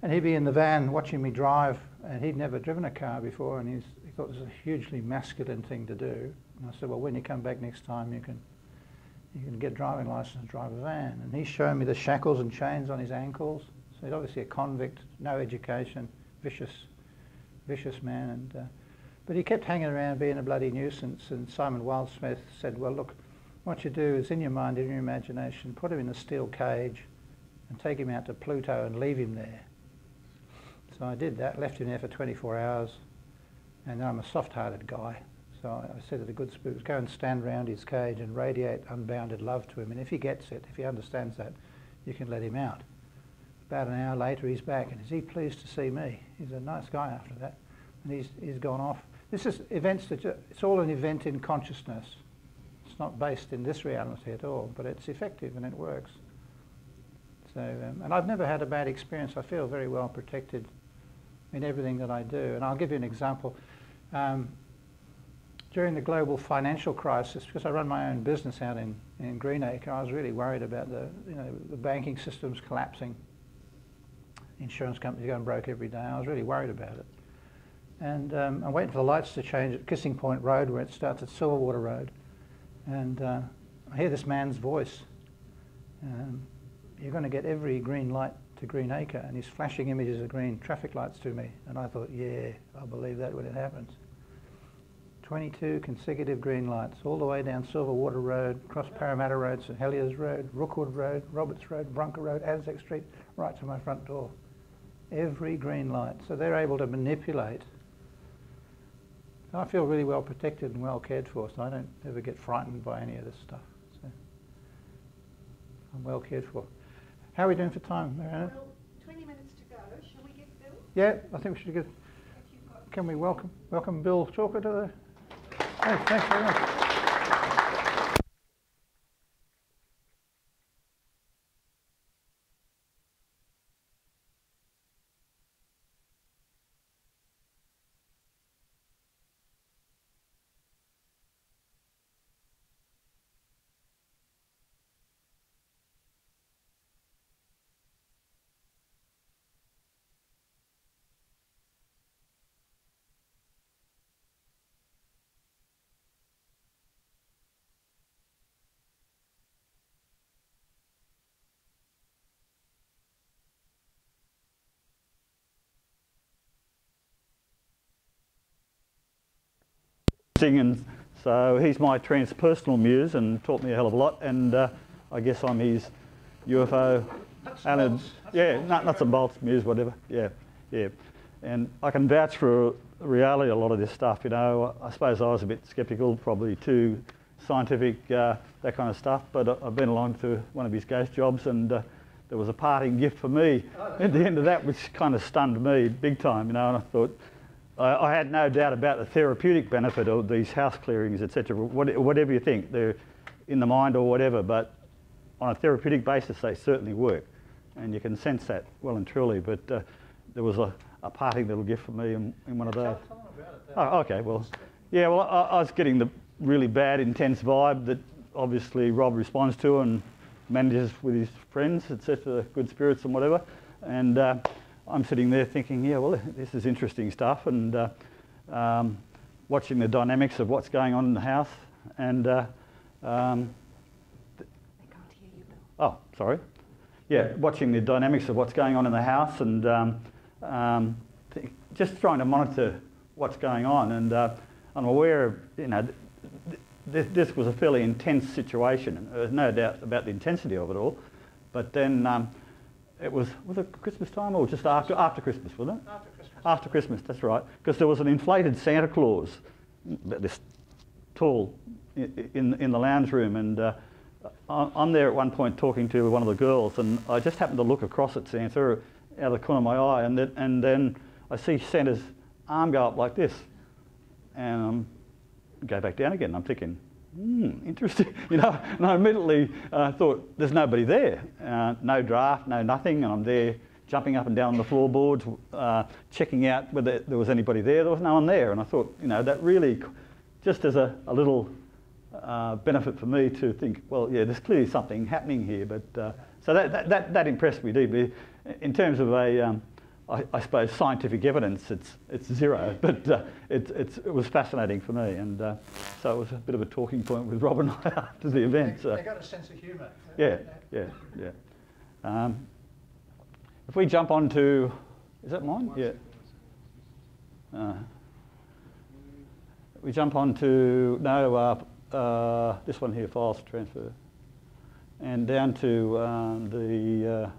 and he'd be in the van watching me drive, and he'd never driven a car before, and he thought it was a hugely masculine thing to do. And I said, well, when you come back next time, you can get a driving license and drive a van. And he's showing me the shackles and chains on his ankles. So he's obviously a convict, no education, vicious man. And but he kept hanging around being a bloody nuisance. And Simon Wildsmith said, well, look, what you do is in your mind, in your imagination, put him in a steel cage and take him out to Pluto and leave him there. So I did that, left him there for 24 hours, and I'm a soft-hearted guy. So I said to the good spooks, go and stand around his cage and radiate unbounded love to him, and if he gets it, if he understands that, you can let him out. About an hour later, he's back, and is he pleased to see me? He's a nice guy after that, and he's gone off. This is events that it's all an event in consciousness. It's not based in this reality at all, but it's effective and it works. So, and I've never had a bad experience. I feel very well protected in everything that I do. And I'll give you an example. during the global financial crisis, because I run my own business out in Greenacre, I was really worried about the banking systems collapsing, insurance companies going broke every day. I was really worried about it. And I'm waiting for the lights to change at Kissing Point Road, where it starts at Silverwater Road. And I hear this man's voice. You're going to get every green light to Greenacre, and he's flashing images of green traffic lights to me. And I thought, yeah, I'll believe that when it happens. 22 consecutive green lights, all the way down Silverwater Road, across Parramatta Road, St Heliers Road, Rookwood Road, Roberts Road, Bronca Road, Anzac Street, right to my front door. Every green light. So they're able to manipulate. I feel really well protected and well cared for, so I don't ever get frightened by any of this stuff. So I'm well cared for. How are we doing for time, Mariana? Well, 20 minutes to go. Shall we get Bill? Yeah, I think we should get. Can we welcome Bill Chalker to the? Hey, thanks very much. And so he's my transpersonal muse and taught me a hell of a lot, and I guess I'm his UFO nuts and bolts muse, whatever. Yeah. And I can vouch for reality a lot of this stuff. I suppose I was a bit sceptical, probably too scientific, that kind of stuff, but I've been along to one of his ghost jobs, and there was a parting gift for me at the end of that, which kind of stunned me big time, and I thought, I had no doubt about the therapeutic benefit of these house clearings, etc. Whatever you think, they're in the mind or whatever, but on a therapeutic basis, they certainly work. And you can sense that well and truly, but there was a parting little gift for me in one of those. Tell them about it. Oh, okay, well, yeah, well, I was getting the really bad, intense vibe that obviously Rob responds to and manages with his friends, etc., good spirits and whatever. And I'm sitting there thinking, yeah, well, this is interesting stuff, and watching the dynamics of what's going on in the house, and They can't hear you, Bill. oh, sorry, yeah, watching the dynamics of what's going on in the house, and just trying to monitor what's going on, and I'm aware of, this was a fairly intense situation, and there's no doubt about the intensity of it all, but then was it Christmas time or just after Christmas, wasn't it? After Christmas. After Christmas, that's right. Because there was an inflated Santa Claus, this tall, in the lounge room, and I'm there at one point talking to one of the girls, and I just happened to look across at Santa out of the corner of my eye, and then I see Santa's arm go up like this, and go back down again. I'm thinking, interesting, and I immediately thought, there's nobody there, no draft, no nothing, and I'm there jumping up and down the floorboards, checking out whether there was anybody there. There was no one there, and I thought, that really, just as a little benefit for me to think, well, yeah, there's clearly something happening here, but so that impressed me deeply. In terms of I suppose scientific evidence, it's zero, but it was fascinating for me, and so it was a bit of a talking point with Rob and I after the event. They got a sense of humour. Yeah. If we jump on to, is that mine? Yeah. We jump on to this one here, files to transfer, and down to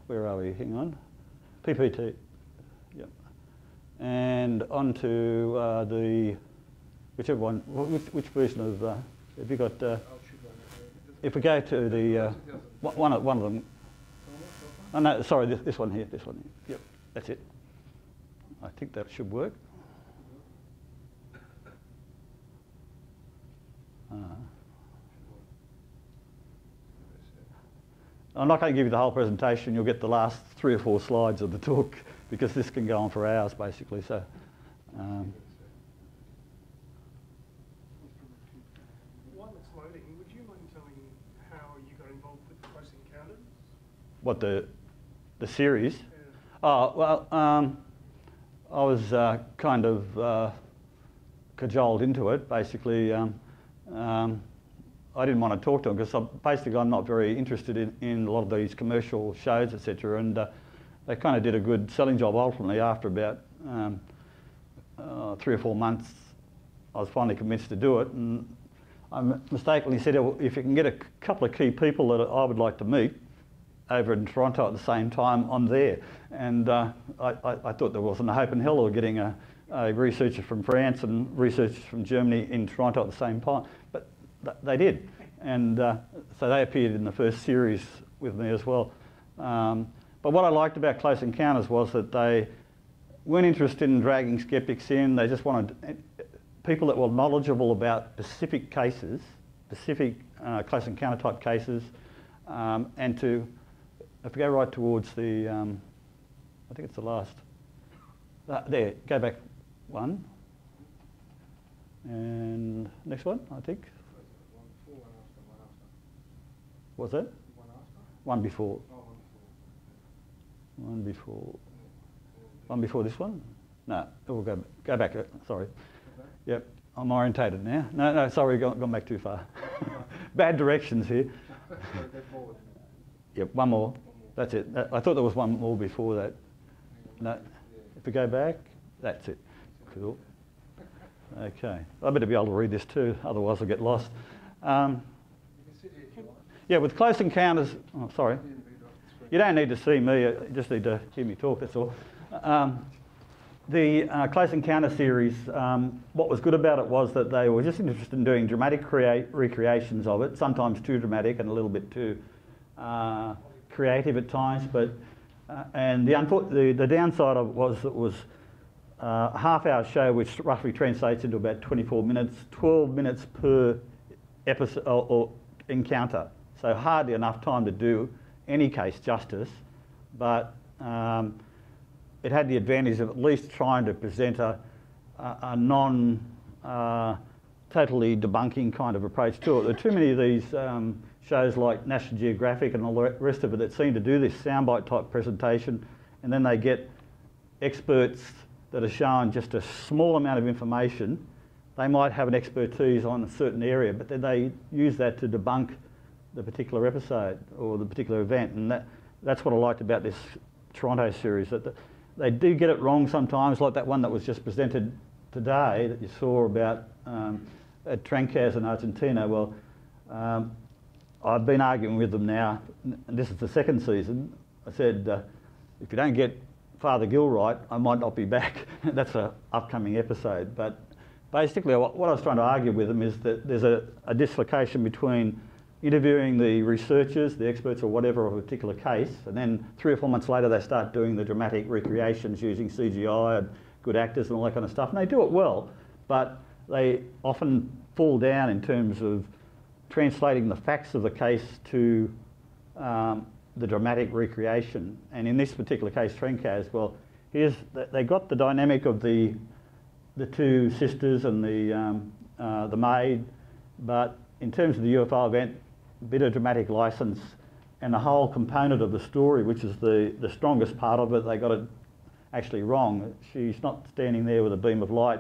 where are we? Hang on, PPT. And onto whichever one, which version of, have you got, if we go to the, one of them, oh no, sorry, this one here, yep, that's it. I think that should work. I'm not going to give you the whole presentation, you'll get the last 3 or 4 slides of the talk, because this can go on for hours, basically. So, what the series? Oh, well, I was kind of cajoled into it. Basically, I didn't want to talk to them because basically I'm not very interested in a lot of these commercial shows, etc. And they kind of did a good selling job. Ultimately, after about 3 or 4 months, I was finally convinced to do it. And I mistakenly said, if you can get a couple of key people that I would like to meet over in Toronto at the same time, I'm there. And I thought there wasn't a hope in hell of getting a researcher from France and researchers from Germany in Toronto at the same time. But they did. And so they appeared in the first series with me as well. But what I liked about Close Encounters was that they weren't interested in dragging skeptics in. They just wanted people that were knowledgeable about specific cases, specific close encounter type cases, and to, if we go right towards the, I think it's the last, there, go back one, and next one, I think. What's that? One before. One before. One before this one? No, we'll go back, sorry. Yep, I'm orientated now. No, sorry, gone back too far. Bad directions here. Yep, one more. That's it. I thought there was one more before that. No, if we go back, that's it. Cool. Okay, I better be able to read this too, otherwise I'll get lost. Yeah, with Close Encounters, oh, sorry. You don't need to see me, you just need to hear me talk, that's all. The Close Encounter series, what was good about it was that they were just interested in doing dramatic recreations of it, sometimes too dramatic and a little bit too creative at times. But and the downside of it was it was a half-hour show, which roughly translates into about 24 minutes, 12 minutes per episode or encounter. So hardly enough time to do any case justice, but it had the advantage of at least trying to present a totally debunking kind of approach to it. There are too many of these shows like National Geographic and all the rest of it that seem to do this soundbite type presentation, and then they get experts that are showing just a small amount of information. They might have an expertise on a certain area, but then they use that to debunk the particular episode or the particular event, and that's what I liked about this Toronto series, that they do get it wrong sometimes, like that one that was just presented today that you saw about at Trancas in Argentina. Well, I've been arguing with them now, and this is the second season. I said, if you don't get Father Gill right, I might not be back. That's an upcoming episode. But basically what I was trying to argue with them is that there's a dislocation between interviewing the researchers, the experts or whatever of a particular case, and then 3 or 4 months later they start doing the dramatic recreations using CGI and good actors and all that kind of stuff. And they do it well, but they often fall down in terms of translating the facts of the case to the dramatic recreation. And in this particular case, Trancas, well, they got the dynamic of the 2 sisters and the maid, but in terms of the UFO event, a bit of dramatic license and the whole component of the story, which is the strongest part of it, they got it actually wrong. She's not standing there with a beam of light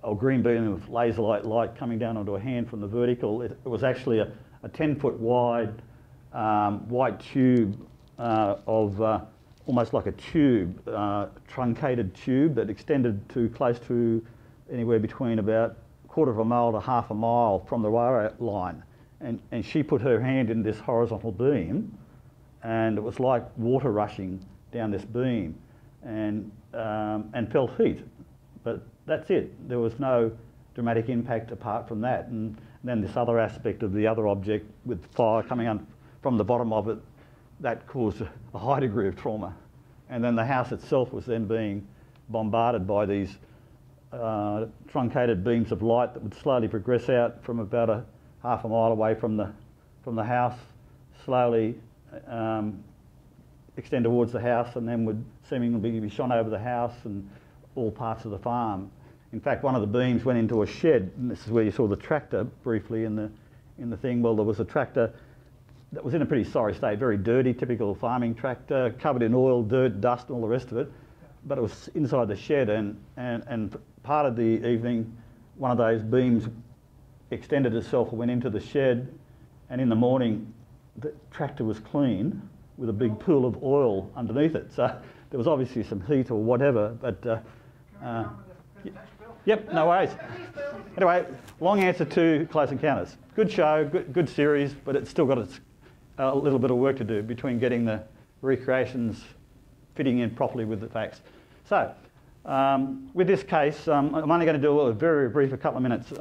or green beam of laser light coming down onto a hand from the vertical. It was actually a 10-foot wide white tube of almost like a tube, truncated tube that extended to close to anywhere between about 1/4 of a mile to 1/2 a mile from the railway line. And she put her hand in this horizontal beam, and it was like water rushing down this beam, and felt heat. But that's it. There was no dramatic impact apart from that. And then this other aspect of the other object with fire coming out from the bottom of it, that caused a high degree of trauma. And then the house itself was then being bombarded by these truncated beams of light that would slowly progress out from about 1/2 a mile away from the house, slowly extend towards the house, and then would seemingly be shone over the house and all parts of the farm. In fact, one of the beams went into a shed, and this is where you saw the tractor briefly in the thing. Well, there was a tractor that was in a pretty sorry state, very dirty, typical farming tractor, covered in oil, dirt, dust and all the rest of it. But it was inside the shed, and part of the evening, one of those beams extended itself and went into the shed, and in the morning the tractor was clean with a big pool of oil underneath it. So there was obviously some heat or whatever, but yep, no worries. Anyway, long answer to Close Encounters. Good show, good series, but it's still got a little bit of work to do between getting the recreations fitting in properly with the facts. So, with this case, I'm only going to do a very brief, a couple of minutes.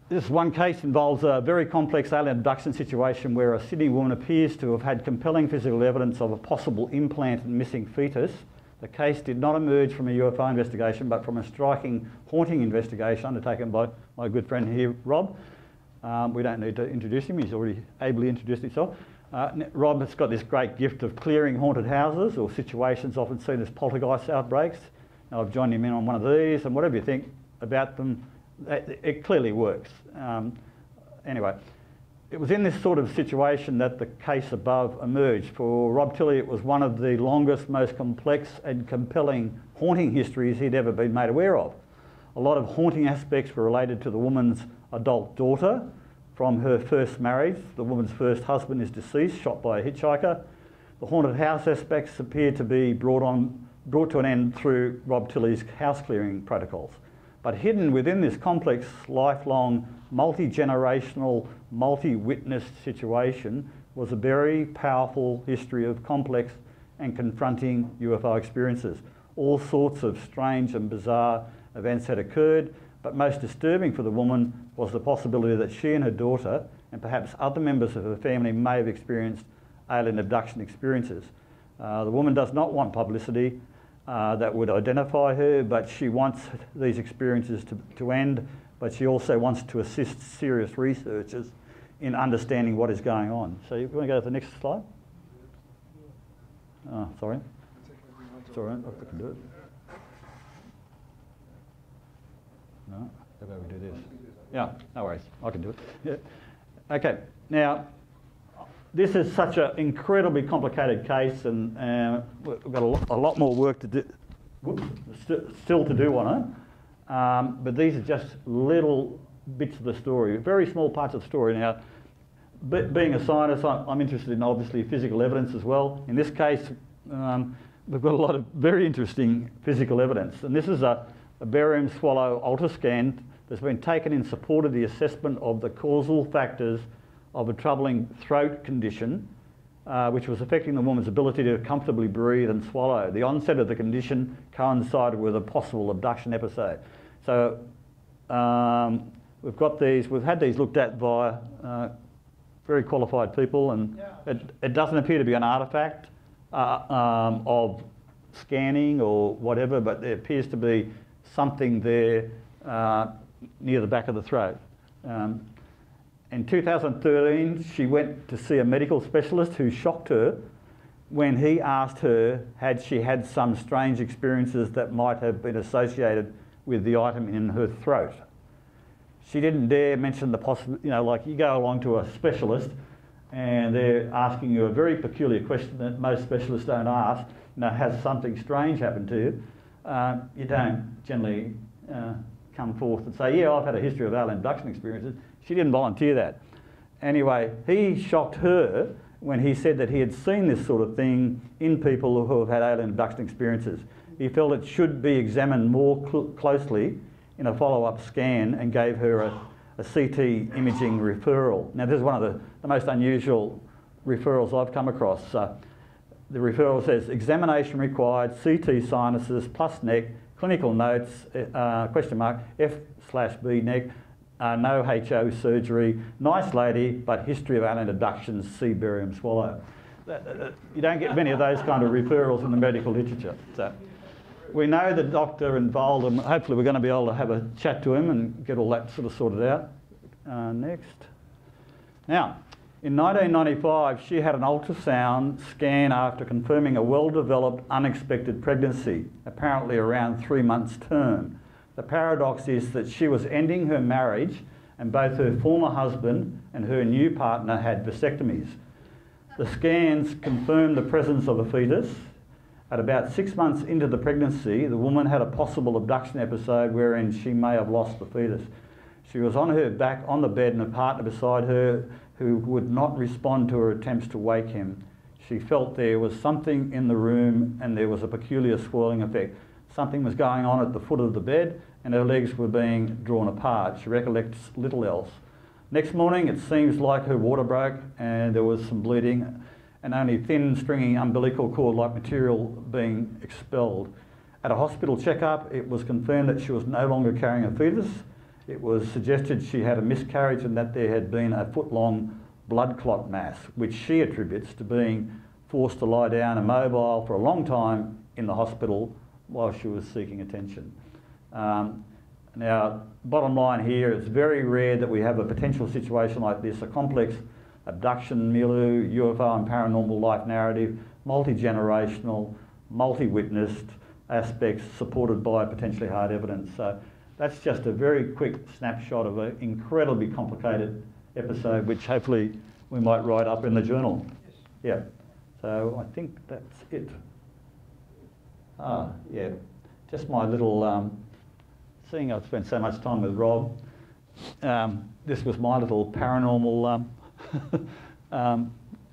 This one case involves a very complex alien abduction situation where a Sydney woman appears to have had compelling physical evidence of a possible implant and missing fetus. The case did not emerge from a UFO investigation, but from a striking haunting investigation undertaken by my good friend here, Rob. We don't need to introduce him, he's already ably introduced himself. Rob has got this great gift of clearing haunted houses or situations often seen as poltergeist outbreaks. Now, I've joined him in on one of these, and whatever you think about them, it clearly works. Anyway, it was in this sort of situation that the case above emerged. For Robb Tilley, it was one of the longest, most complex and compelling haunting histories he'd ever been made aware of. A lot of haunting aspects were related to the woman's adult daughter from her first marriage. The woman's first husband is deceased, shot by a hitchhiker. The haunted house aspects appear to be brought to an end through Robb Tilley's house clearing protocols. But hidden within this complex, lifelong, multi-generational, multi-witness situation was a very powerful history of complex and confronting UFO experiences. All sorts of strange and bizarre events had occurred, but most disturbing for the woman was the possibility that she and her daughter, and perhaps other members of her family, may have experienced alien abduction experiences. The woman does not want publicity that would identify her, but she wants these experiences to end, but she also wants to assist serious researchers in understanding what is going on. So you want to go to the next slide? Oh, sorry. It's all right, I can do it. No, how about we do this? Yeah, no worries, I can do it. Yeah. Okay, now, this is such an incredibly complicated case, and we've got a lot more work to do, still to do on it. But these are just little bits of the story, very small parts of the story. Now, being a scientist, I'm interested in obviously physical evidence as well. In this case, we've got a lot of very interesting physical evidence, and this is a barium swallow ultrascan that's been taken in support of the assessment of the causal factors of a troubling throat condition, which was affecting the woman's ability to comfortably breathe and swallow. The onset of the condition coincided with a possible abduction episode. So we've had these looked at by very qualified people, and it doesn't appear to be an artefact of scanning or whatever, but there appears to be something there near the back of the throat. In 2013, she went to see a medical specialist who shocked her when he asked her had she had some strange experiences that might have been associated with the item in her throat. She didn't dare mention the possibility, like you go along to a specialist and they're asking you a very peculiar question that most specialists don't ask, has something strange happened to you? You don't generally come forth and say, yeah, I've had a history of alien abduction experiences. She didn't volunteer that. Anyway, he shocked her when he said that he had seen this sort of thing in people who have had alien abduction experiences. He felt it should be examined more closely in a follow-up scan and gave her a CT imaging referral. Now, this is one of the most unusual referrals I've come across. The referral says, examination required, CT sinuses plus neck, clinical notes, question mark, F/B neck, no HO surgery, nice lady, but history of alien abductions, see barium swallow. You don't get many of those kind of referrals in the medical literature. So we know the doctor involved, and hopefully we're going to be able to have a chat to him and get all that sort of sorted out. Next. Now, in 1995, she had an ultrasound scan after confirming a well-developed unexpected pregnancy, apparently around 3 months' term. The paradox is that she was ending her marriage and both her former husband and her new partner had vasectomies. The scans confirmed the presence of a fetus. At about 6 months into the pregnancy, the woman had a possible abduction episode wherein she may have lost the fetus. She was on her back on the bed and a partner beside her who would not respond to her attempts to wake him. She felt there was something in the room and there was a peculiar swirling effect. Something was going on at the foot of the bed and her legs were being drawn apart. She recollects little else. Next morning, it seems like her water broke and there was some bleeding and only thin, stringy umbilical cord-like material being expelled. At a hospital checkup, it was confirmed that she was no longer carrying a fetus. It was suggested she had a miscarriage and that there had been a foot-long blood clot mass, which she attributes to being forced to lie down immobile for a long time in the hospital while she was seeking attention. Now, bottom line here, it's very rare that we have a potential situation like this, a complex abduction milieu, UFO and paranormal life narrative, multi-generational, multi-witnessed aspects supported by potentially hard evidence. So that's just a very quick snapshot of an incredibly complicated episode, which hopefully we might write up in the journal. Yes. Yeah. So I think that's it. Yeah. Just my little, seeing I've spent so much time with Rob, this was my little paranormal,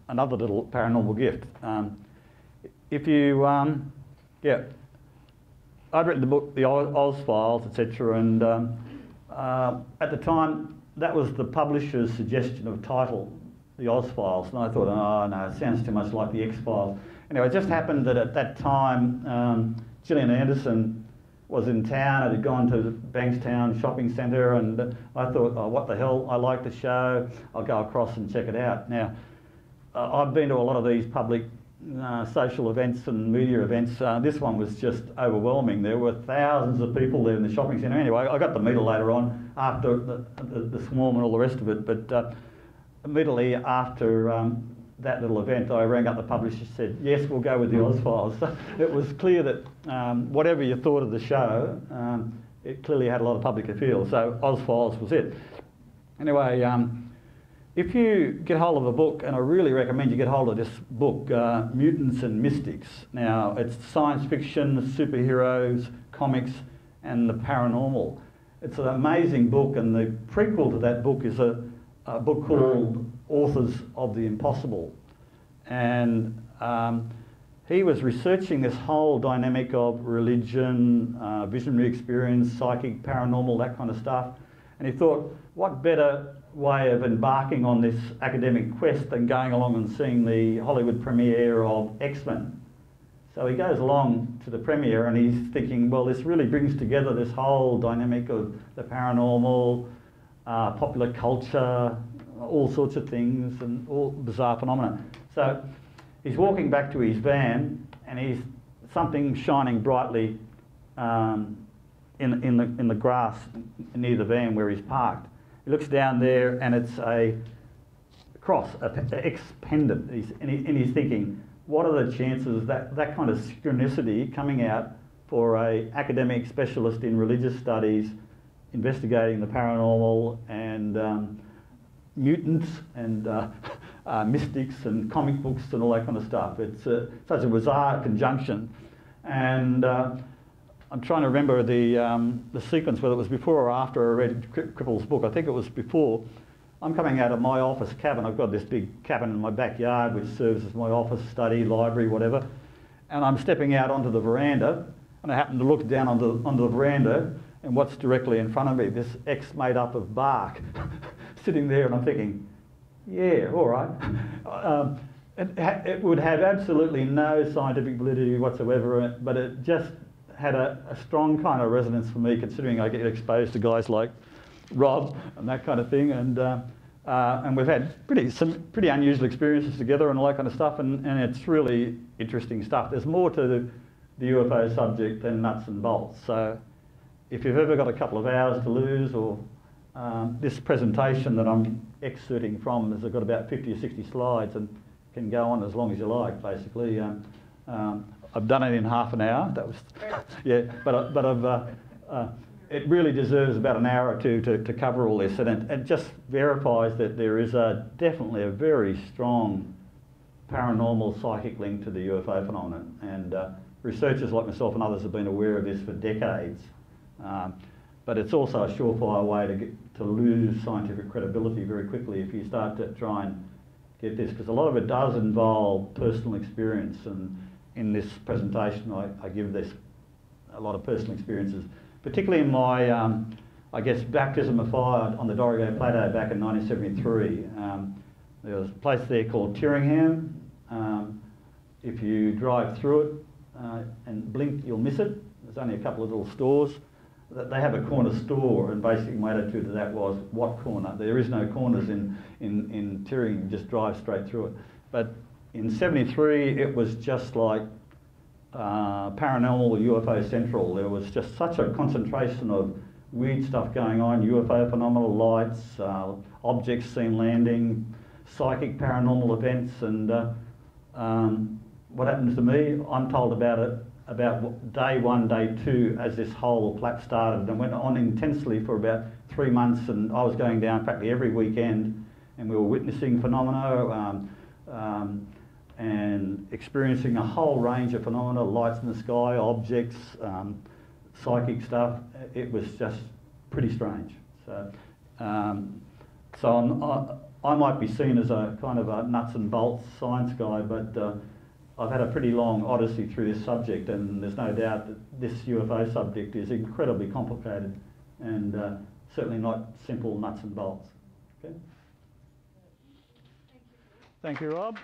another little paranormal gift. If you, yeah, I'd written the book, The Oz Files, etc., and at the time, that was the publisher's suggestion of title, The Oz Files, and I thought, oh no, it sounds too much like The X Files. Anyway, it just happened that at that time, Gillian Anderson was in town. Had gone to the Bankstown shopping centre, and I thought, oh, what the hell, I like the show, I'll go across and check it out. Now, I've been to a lot of these public social events and media events. This one was just overwhelming. There were thousands of people there in the shopping centre. Anyway, I got to meet her later on after the swarm and all the rest of it, but immediately after that little event, I rang up the publisher and said, yes, we'll go with the Oz Files. So it was clear that whatever you thought of the show, it clearly had a lot of public appeal, so Oz Files was it. Anyway, if you get hold of a book, and I really recommend you get hold of this book, Mutants and Mystics. Now, it's science fiction, superheroes, comics, and the paranormal. It's an amazing book, and the prequel to that book is a book called Authors of the Impossible. And he was researching this whole dynamic of religion, visionary experience, psychic, paranormal, that kind of stuff. And he thought, what better way of embarking on this academic quest than going along and seeing the Hollywood premiere of X-Men. So he goes along to the premiere and he's thinking, well, this really brings together this whole dynamic of the paranormal, popular culture, all sorts of things and all bizarre phenomena. So he's walking back to his van and he's something shining brightly in the grass near the van where he's parked. He looks down there and it's a cross, an X pendant, and he's thinking, what are the chances that that kind of synchronicity coming out for an academic specialist in religious studies, investigating the paranormal and mutants and mystics and comic books and all that kind of stuff. It's such a bizarre conjunction. And I'm trying to remember the sequence, whether it was before or after I read Cripple's book. I think it was before. I'm coming out of my office cabin. I've got this big cabin in my backyard which serves as my office, study, library, whatever. And I'm stepping out onto the veranda, and I happen to look down onto the veranda, and what's directly in front of me? This X made up of bark sitting there, and I'm thinking, yeah, all right. It would have absolutely no scientific validity whatsoever, but it just had a strong kind of resonance for me, considering I get exposed to guys like Rob and that kind of thing, and we've had some pretty unusual experiences together and all that kind of stuff, and it's really interesting stuff. There's more to the UFO subject than nuts and bolts. So if you've ever got a couple of hours to lose, or this presentation that I'm excerpting from has got about 50 or 60 slides and can go on as long as you like, basically. I've done it in half an hour. That was, yeah. But I've it really deserves about an hour or two to cover all this, and it just verifies that there is definitely a very strong paranormal psychic link to the UFO phenomenon, and researchers like myself and others have been aware of this for decades. But it's also a surefire way to lose scientific credibility very quickly if you start to try and get this, because a lot of it does involve personal experience, and in this presentation I give this a lot of personal experiences, particularly in my, I guess, baptism of fire on the Dorrigo Plateau back in 1973. There was a place there called Tyringham. If you drive through it and blink, you'll miss it. There's only a couple of little stores. They have a corner store, and basically my attitude to that was, what corner? There is no corners in Tyringham, just drive straight through it. But in '73, it was just like paranormal UFO central. There was just such a concentration of weird stuff going on, UFO phenomenal lights, objects seen landing, psychic paranormal events, and what happens to me, I'm told about it about day 1, day 2, as this whole plat started, and went on intensely for about 3 months, and I was going down practically every weekend, and we were witnessing phenomena and experiencing a whole range of phenomena, lights in the sky, objects, psychic stuff. It was just pretty strange. So, I might be seen as a kind of a nuts and bolts science guy, but I've had a pretty long odyssey through this subject, and there's no doubt that this UFO subject is incredibly complicated and certainly not simple nuts and bolts. Okay? Thank you. Thank you, Rob.